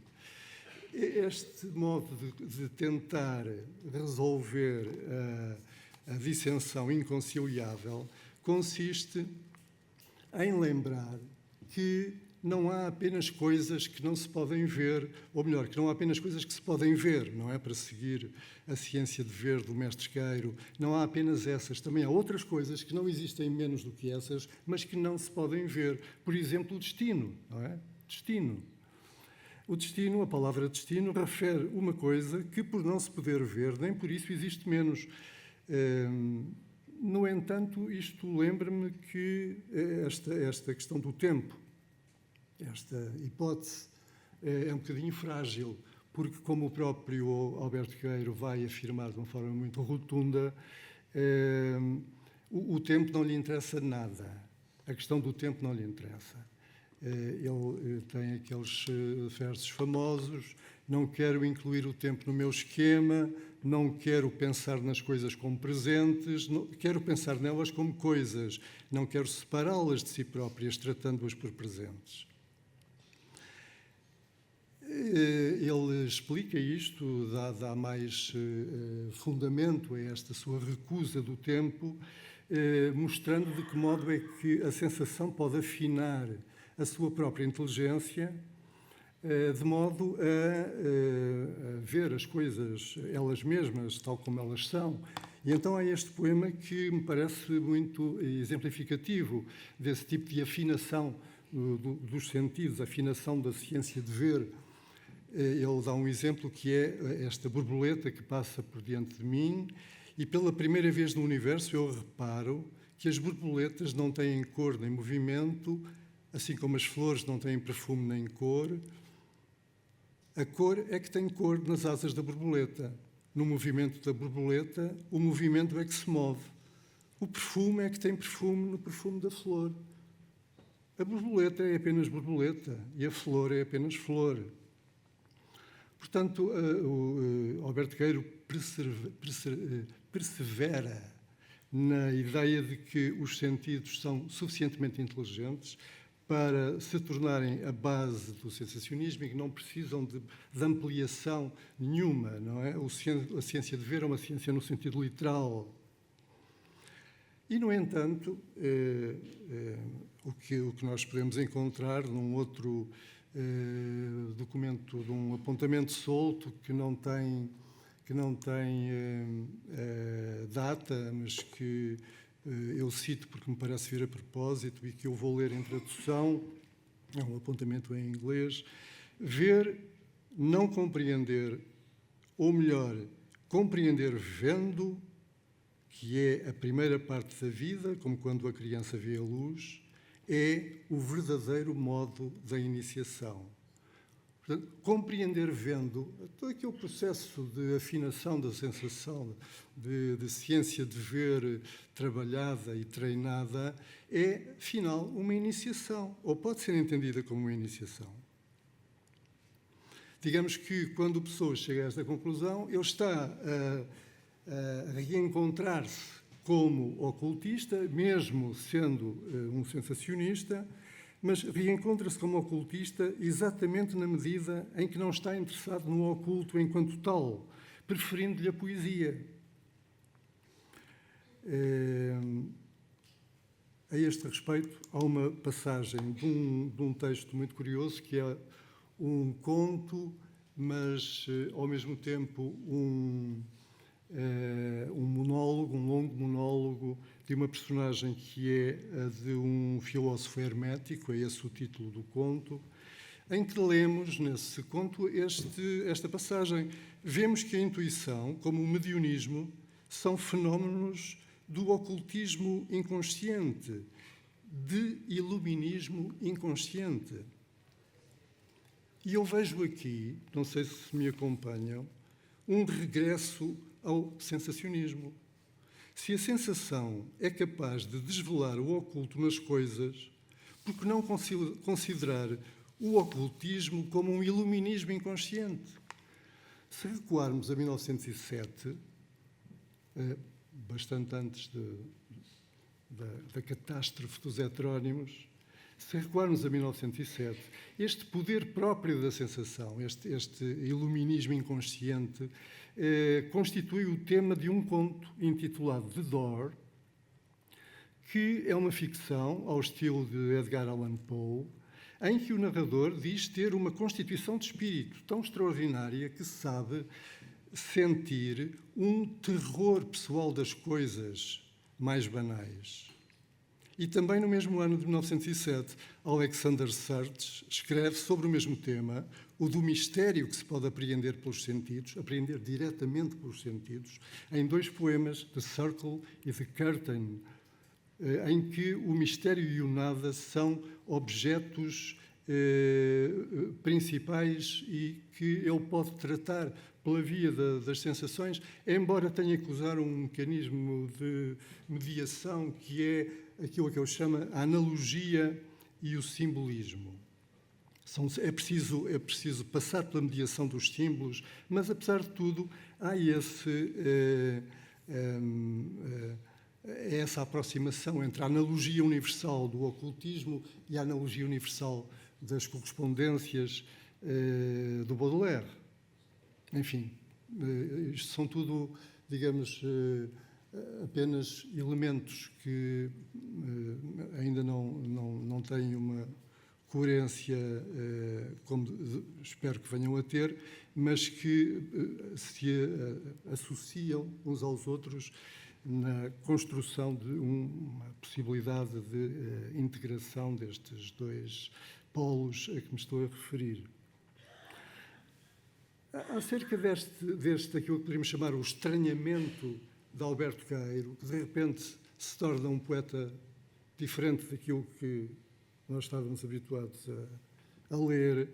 Este modo de tentar resolver a dissensão inconciliável consiste em lembrar que não há apenas coisas que não se podem ver, ou melhor, que não há apenas coisas que se podem ver, não é? Para seguir a ciência de ver do mestre Queiro, não há apenas essas. Também há outras coisas que não existem menos do que essas, mas que não se podem ver. Por exemplo, o destino, não é? Destino. O destino, a palavra destino, refere uma coisa que, por não se poder ver, nem por isso existe menos. No entanto, isto lembra-me que esta questão do tempo, esta hipótese, é um bocadinho frágil, porque, como o próprio Alberto Queiro vai afirmar de uma forma muito rotunda, o tempo não lhe interessa nada. A questão do tempo não lhe interessa. Ele tem aqueles versos famosos: não quero incluir o tempo no meu esquema, não quero pensar nas coisas como presentes, quero pensar nelas como coisas, não quero separá-las de si próprias, tratando-as por presentes. Ele explica isto, dá mais fundamento a esta sua recusa do tempo, mostrando de que modo é que a sensação pode afinar a sua própria inteligência, de modo a ver as coisas elas mesmas, tal como elas são. E então há este poema que me parece muito exemplificativo desse tipo de afinação dos sentidos, afinação da ciência de ver. Ele dá um exemplo que é esta borboleta que passa por diante de mim, e pela primeira vez no universo eu reparo que as borboletas não têm cor nem movimento, assim como as flores não têm perfume nem cor. A cor é que tem cor nas asas da borboleta. No movimento da borboleta, o movimento é que se move. O perfume é que tem perfume no perfume da flor. A borboleta é apenas borboleta e a flor é apenas flor. Portanto, o Alberto Queiro persevera na ideia de que os sentidos são suficientemente inteligentes para se tornarem a base do sensacionismo e que não precisam de ampliação nenhuma, não é? A ciência de ver é uma ciência no sentido literal. E, no entanto, o que nós podemos encontrar num outro documento, de um apontamento solto que não tem data, mas que eu cito porque me parece vir a propósito e que eu vou ler em tradução, é um apontamento em inglês: ver, não compreender, ou melhor, compreender vendo, que é a primeira parte da vida, como quando a criança vê a luz, é o verdadeiro modo da iniciação. Portanto, compreender vendo, todo aquele processo de afinação da sensação, de ciência de ver trabalhada e treinada, é, afinal, uma iniciação, ou pode ser entendida como uma iniciação. Digamos que, quando o Pessoa chega a esta conclusão, ele está a reencontrar-se como ocultista, mesmo sendo um sensacionista, mas reencontra-se como ocultista exatamente na medida em que não está interessado no oculto enquanto tal, preferindo-lhe a poesia. A este respeito, há uma passagem de um texto muito curioso, que é um conto, mas, ao mesmo tempo, um monólogo, um longo monólogo de uma personagem que é a de um filósofo hermético, é esse o título do conto, em que lemos nesse conto esta passagem. Vemos que a intuição, como o mediunismo, são fenómenos do ocultismo inconsciente, de iluminismo inconsciente. E eu vejo aqui, não sei se me acompanham, um regresso ao sensacionismo. Se a sensação é capaz de desvelar o oculto nas coisas, por que não considerar o ocultismo como um iluminismo inconsciente? Se recuarmos a 1907, bastante antes da catástrofe dos heterónimos, se recuarmos a 1907, este poder próprio da sensação, este iluminismo inconsciente, constitui o tema de um conto intitulado The Door, que é uma ficção ao estilo de Edgar Allan Poe, em que o narrador diz ter uma constituição de espírito tão extraordinária que sabe sentir um terror pessoal das coisas mais banais. E também no mesmo ano de 1907, Alexander Serge escreve sobre o mesmo tema, o do mistério que se pode apreender pelos sentidos, apreender diretamente pelos sentidos, em 2 poemas, The Circle e The Curtain, em que o mistério e o nada são objetos principais e que ele pode tratar pela via das sensações, embora tenha que usar um mecanismo de mediação que é aquilo que eu chamo a analogia e o simbolismo. É preciso passar pela mediação dos símbolos, mas, apesar de tudo, há essa aproximação entre a analogia universal do ocultismo e a analogia universal das correspondências do Baudelaire. Enfim, isto são tudo, digamos, apenas elementos que ainda não têm uma coerência como espero que venham a ter, mas que se associam uns aos outros na construção de uma possibilidade de integração destes 2 polos a que me estou a referir. Acerca aquilo que poderíamos chamar o estranhamento de Alberto Queiro, que de repente se torna um poeta diferente daquilo que nós estávamos habituados a ler,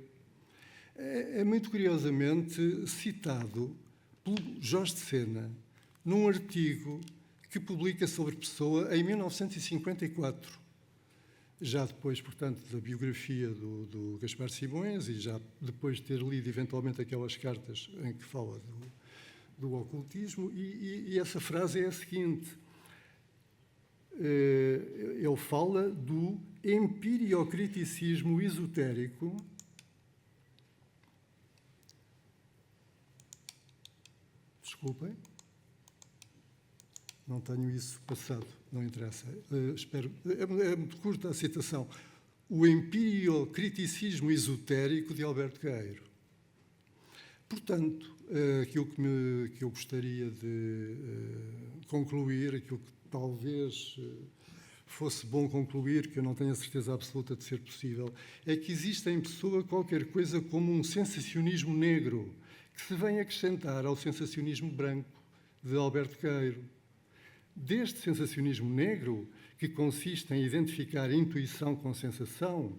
é muito curiosamente citado pelo Jorge de Sena num artigo que publica sobre Pessoa em 1954. Já depois, portanto, da biografia do Gaspar Simões e já depois de ter lido eventualmente aquelas cartas em que fala do ocultismo, e essa frase é a seguinte: ele fala do empiriocriticismo esotérico desculpem, não tenho isso passado, não interessa. Espero. É muito curta a citação. O empiriocriticismo esotérico de Alberto Queiro. Portanto, aquilo que eu gostaria de concluir, aquilo que talvez fosse bom concluir, que eu não tenho a certeza absoluta de ser possível, é que existe em Pessoa qualquer coisa como um sensacionismo negro, que se vem acrescentar ao sensacionismo branco de Alberto Queiro. Deste sensacionismo negro, que consiste em identificar intuição com sensação,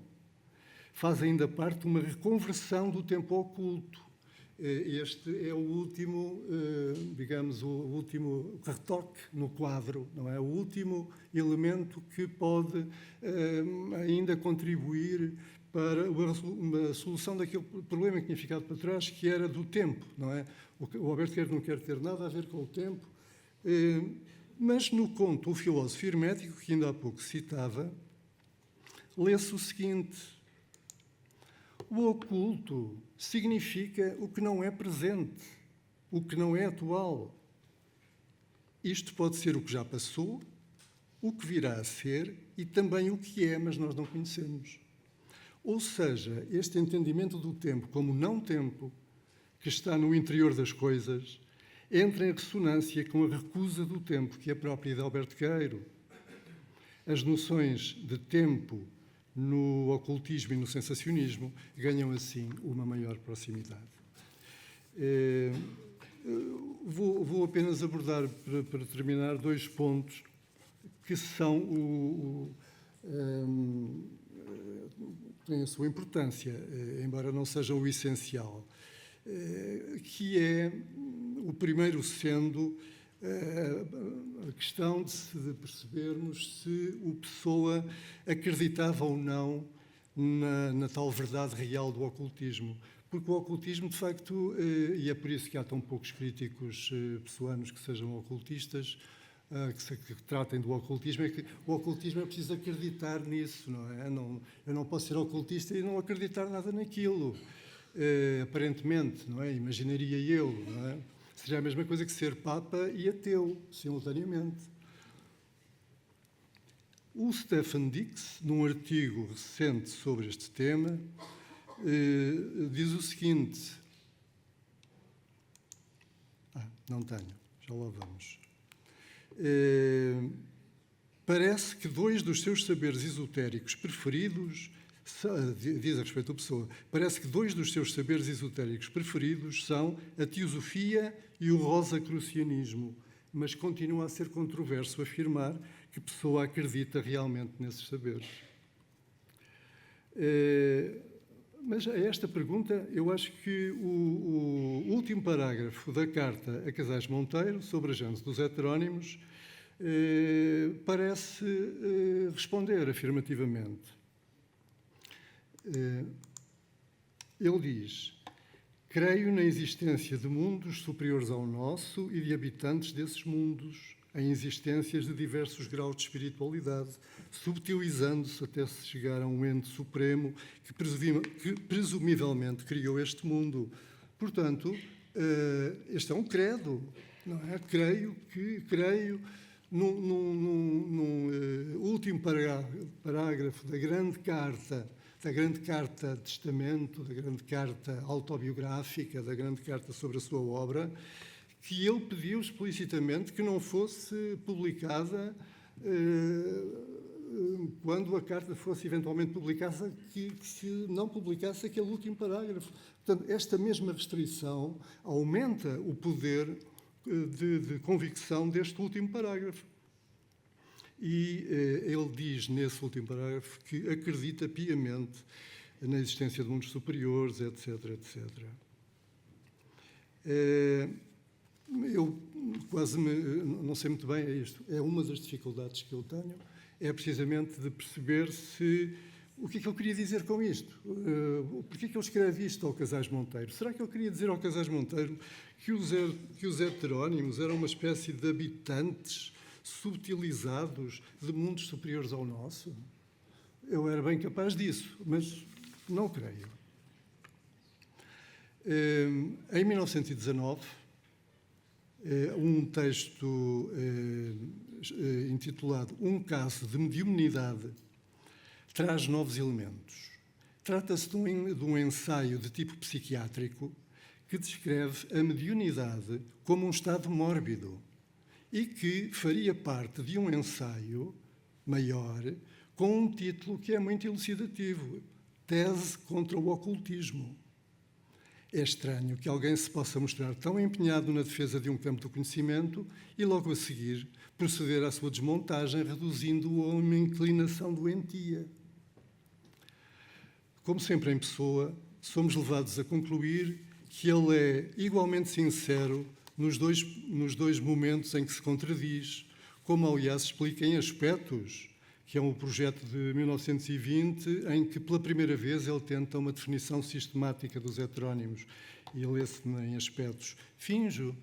faz ainda parte uma reconversão do tempo oculto. Este é o último, digamos, o último retoque no quadro, não é? O último elemento que pode ainda contribuir para uma solução daquele problema que tinha ficado para trás, que era do tempo, não é? O Alberto Queiro não quer ter nada a ver com o tempo, mas no conto O Filósofo Hermético, que ainda há pouco citava, lê-se o seguinte: o oculto significa o que não é presente, o que não é atual. Isto pode ser o que já passou, o que virá a ser e também o que é, mas nós não conhecemos. Ou seja, este entendimento do tempo como não tempo, que está no interior das coisas, entra em ressonância com a recusa do tempo, que é própria de Alberto Queiro. As noções de tempo no ocultismo e no sensacionismo ganham, assim, uma maior proximidade. Vou apenas abordar, para terminar, 2 pontos que são têm a sua importância, embora não sejam o essencial, que é o primeiro sendo a questão de percebermos se o Pessoa acreditava ou não na tal verdade real do ocultismo. Porque o ocultismo, de facto, e é por isso que há tão poucos críticos pessoanos que sejam ocultistas, que tratem do ocultismo, é que o ocultismo é preciso acreditar nisso, não é? Eu não posso ser ocultista e não acreditar nada naquilo, aparentemente, não é? Imaginaria eu, não é? Seria a mesma coisa que ser Papa e ateu, simultaneamente. O Stefan Dix, num artigo recente sobre este tema, diz o seguinte... não tenho, já lá vamos. Parece que 2 dos seus saberes esotéricos preferidos, diz a respeito da Pessoa, parece que 2 dos seus saberes esotéricos preferidos são a teosofia e o rosacrucianismo, mas continua a ser controverso afirmar que Pessoa acredita realmente nesses saberes. Mas a esta pergunta, eu acho que o último parágrafo da carta a Casais Monteiro, sobre a gênese dos heterónimos, parece responder afirmativamente. Ele diz: creio na existência de mundos superiores ao nosso e de habitantes desses mundos, em existências de diversos graus de espiritualidade, subtilizando-se até se chegar a um ente supremo que presumivelmente criou este mundo. Portanto, este é um credo, não é? Creio num último parágrafo da grande carta de testamento, da grande carta autobiográfica, da grande carta sobre a sua obra, que ele pediu explicitamente que não fosse publicada quando a carta fosse eventualmente publicada, que se não publicasse aquele último parágrafo. Portanto, esta mesma restrição aumenta o poder de convicção deste último parágrafo. E ele diz, nesse último parágrafo, que acredita piamente na existência de mundos superiores, etc., etc. Eu quase não sei muito bem, é uma das dificuldades que eu tenho, é precisamente de perceber o que é que eu queria dizer com isto. Porquê é que eu escrevi isto ao Casais Monteiro? Será que eu queria dizer ao Casais Monteiro que os heterónimos eram uma espécie de habitantes subtilizados de mundos superiores ao nosso? Eu era bem capaz disso, mas não creio. Em 1919, um texto intitulado Um Caso de Mediunidade traz novos elementos. Trata-se de um ensaio de tipo psiquiátrico que descreve a mediunidade como um estado mórbido e que faria parte de um ensaio maior com um título que é muito elucidativo: Tese contra o Ocultismo. É estranho que alguém se possa mostrar tão empenhado na defesa de um campo do conhecimento e logo a seguir proceder à sua desmontagem, reduzindo-o a uma inclinação doentia. Como sempre em Pessoa, somos levados a concluir que ele é igualmente sincero nos dois momentos em que se contradiz, como aliás explica em Aspectos, que é um projeto de 1920, em que pela primeira vez ele tenta uma definição sistemática dos heterónimos. E ele lê-se em Aspectos: finjo,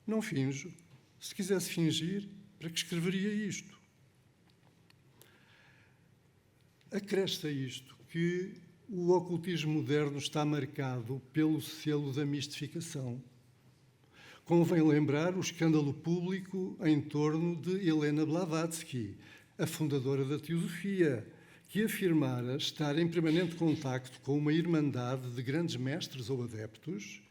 não finjo. Se quisesse fingir, para que escreveria isto? Acresce a isto que o ocultismo moderno está marcado pelo selo da mistificação. Convém lembrar o escândalo público em torno de Helena Blavatsky, a fundadora da Teosofia, que afirmara estar em permanente contacto com uma irmandade de grandes mestres ou adeptos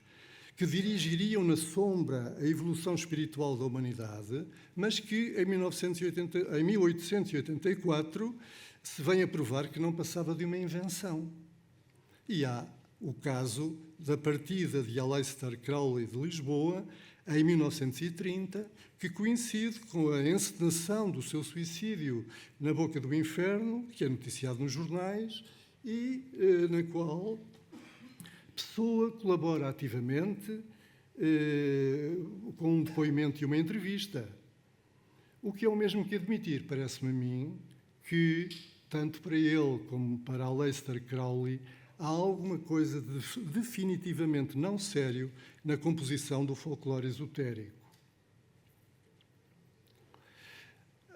que dirigiriam na sombra a evolução espiritual da humanidade, mas que em 1884 se vem a provar que não passava de uma invenção. E há o caso da partida de Aleister Crowley de Lisboa, em 1930, que coincide com a encenação do seu suicídio na boca do inferno, que é noticiado nos jornais, e na qual Pessoa colabora ativamente com um depoimento e uma entrevista. O que é o mesmo que admitir, parece-me a mim, que, tanto para ele como para Aleister Crowley, há alguma coisa definitivamente não sério na composição do folclore esotérico.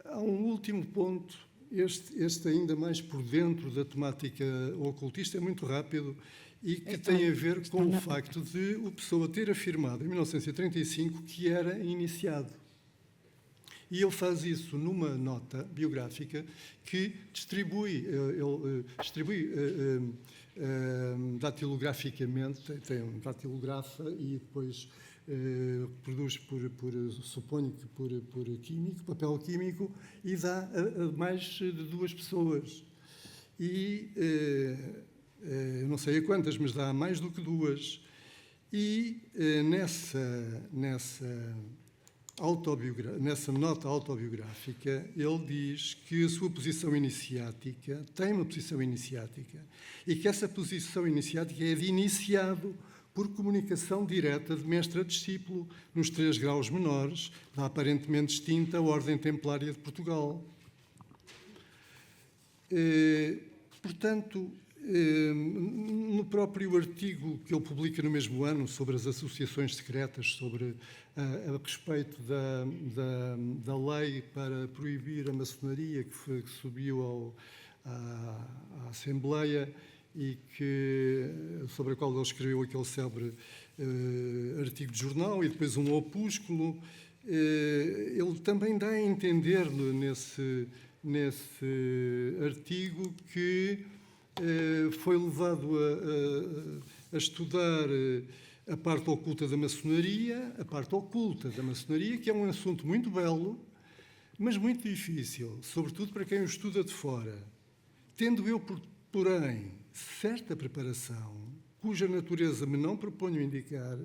Há um último ponto, este ainda mais por dentro da temática ocultista, é muito rápido, e que tem a ver com o facto de o Pessoa ter afirmado, em 1935, que era iniciado. E ele faz isso numa nota biográfica que distribui datilograficamente, tem um datilografa e depois produz, suponho que por químico, papel químico, e dá a mais de 2 pessoas. E não sei a quantas, mas dá mais do que 2. E nessa nota autobiográfica, ele diz que a sua posição iniciática tem uma posição iniciática e que essa posição iniciática é de iniciado por comunicação direta de mestre a discípulo nos 3 graus menores da aparentemente extinta Ordem Templária de Portugal. Portanto, no próprio artigo que ele publica no mesmo ano sobre as associações secretas, sobre a respeito da lei para proibir a maçonaria que subiu à Assembleia e sobre a qual ele escreveu aquele célebre artigo de jornal e depois um opúsculo, ele também dá a entender nesse artigo que foi levado a estudar a parte oculta da maçonaria, que é um assunto muito belo, mas muito difícil, sobretudo para quem o estuda de fora. Tendo eu, porém, certa preparação, cuja natureza me não proponho indicar,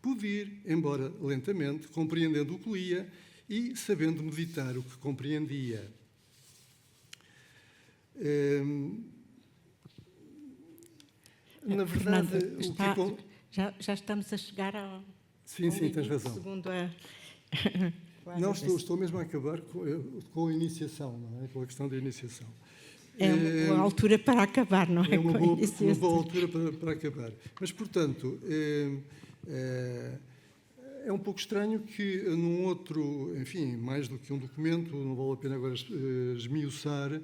pude ir, embora lentamente, compreendendo o que lia e sabendo meditar o que compreendia. Na verdade, Fernanda, já estamos a chegar ao... Sim, tens razão. Segundo não, estou mesmo a acabar com a iniciação, não é? Com a questão da iniciação. É uma altura para acabar, não é? É uma boa altura para acabar. Mas, portanto, é um pouco estranho que num outro, enfim, mais do que um documento, não vale a pena agora esmiuçar,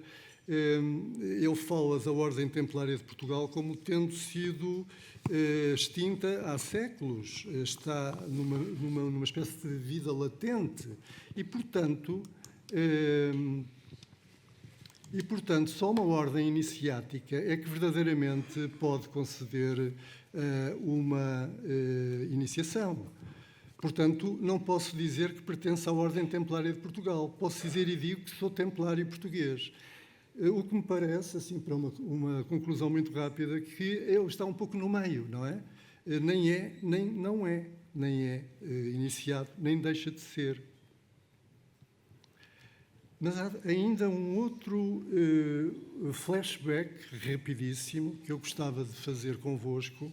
ele fala da Ordem Templária de Portugal como tendo sido extinta há séculos, está numa espécie de vida latente e, portanto, só uma ordem iniciática é que verdadeiramente pode conceder uma iniciação. Portanto, não posso dizer que pertenço à Ordem Templária de Portugal. Posso dizer e digo que sou templário português. O que me parece, assim, para uma conclusão muito rápida, que ele está um pouco no meio, não é? Nem é, nem não é, nem é iniciado, nem deixa de ser. Mas há ainda um outro flashback rapidíssimo que eu gostava de fazer convosco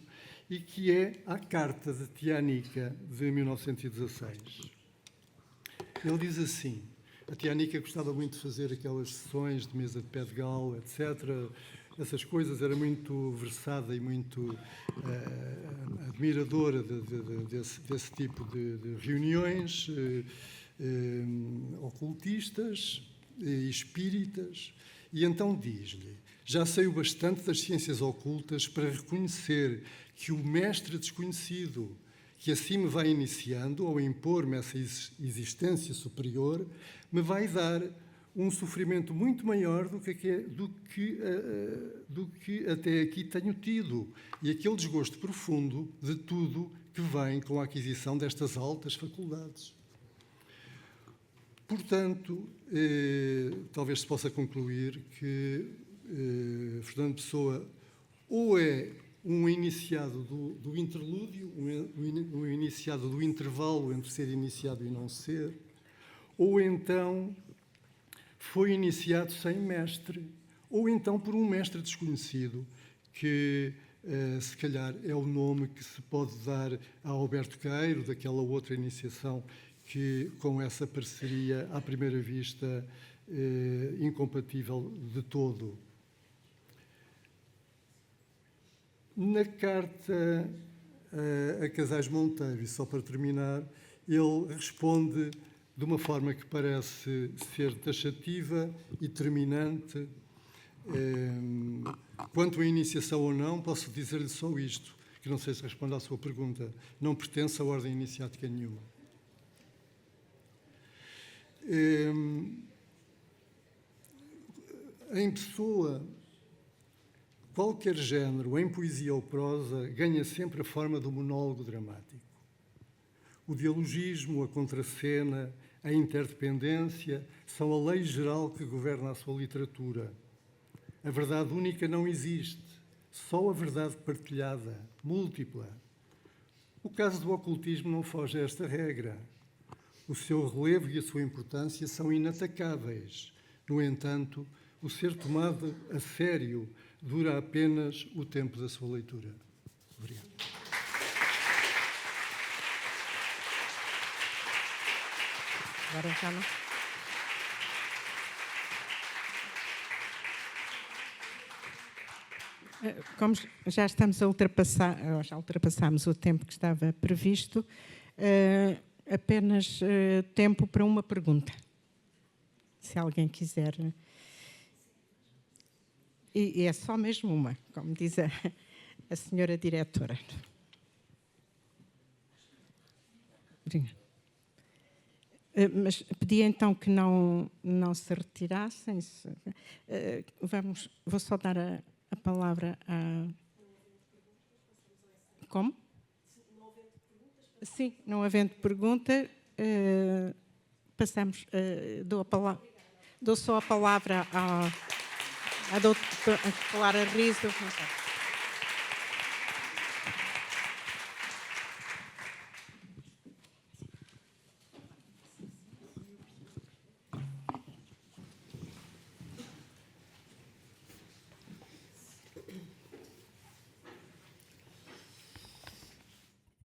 e que é a Carta de Tianica de 1916. Ele diz assim: a Tianica gostava muito de fazer aquelas sessões de mesa de pé de galo, etc. Essas coisas, era muito versada e muito admiradora desse tipo de reuniões ocultistas e espíritas. E então diz-lhe: já sei o bastante das ciências ocultas para reconhecer que o mestre desconhecido que assim me vai iniciando, ao impor-me essa existência superior, me vai dar um sofrimento muito maior do que até aqui tenho tido, e aquele desgosto profundo de tudo que vem com a aquisição destas altas faculdades. Portanto, talvez se possa concluir que Fernando Pessoa ou é um iniciado do interlúdio, um iniciado do intervalo entre ser iniciado e não ser, ou então foi iniciado sem mestre, ou então por um mestre desconhecido, que se calhar é o nome que se pode dar a Alberto Queiro, daquela outra iniciação que, com essa parceria, à primeira vista, incompatível de todo. Na carta a Casais Monteiro, e só para terminar, ele responde de uma forma que parece ser taxativa e terminante. Quanto à iniciação ou não, posso dizer-lhe só isto, que não sei se responde à sua pergunta. Não pertence a ordem iniciática nenhuma. Em Pessoa, qualquer género, em poesia ou prosa, ganha sempre a forma do monólogo dramático. O dialogismo, a contracena, a interdependência são a lei geral que governa a sua literatura. A verdade única não existe, só a verdade partilhada, múltipla. O caso do ocultismo não foge a esta regra. O seu relevo e a sua importância são inatacáveis. No entanto, o ser tomado a sério dura apenas o tempo da sua leitura. Obrigado. Agora já não. Como já estamos a ultrapassar, já ultrapassámos o tempo que estava previsto, apenas tempo para uma pergunta. Se alguém quiser. E é só mesmo uma, como diz a senhora diretora. Obrigada. Mas pedia então que não se retirassem. Vou só dar a palavra a... Como? Sim, não havendo pergunta, passamos, dou só a palavra à doutora Clara Riso.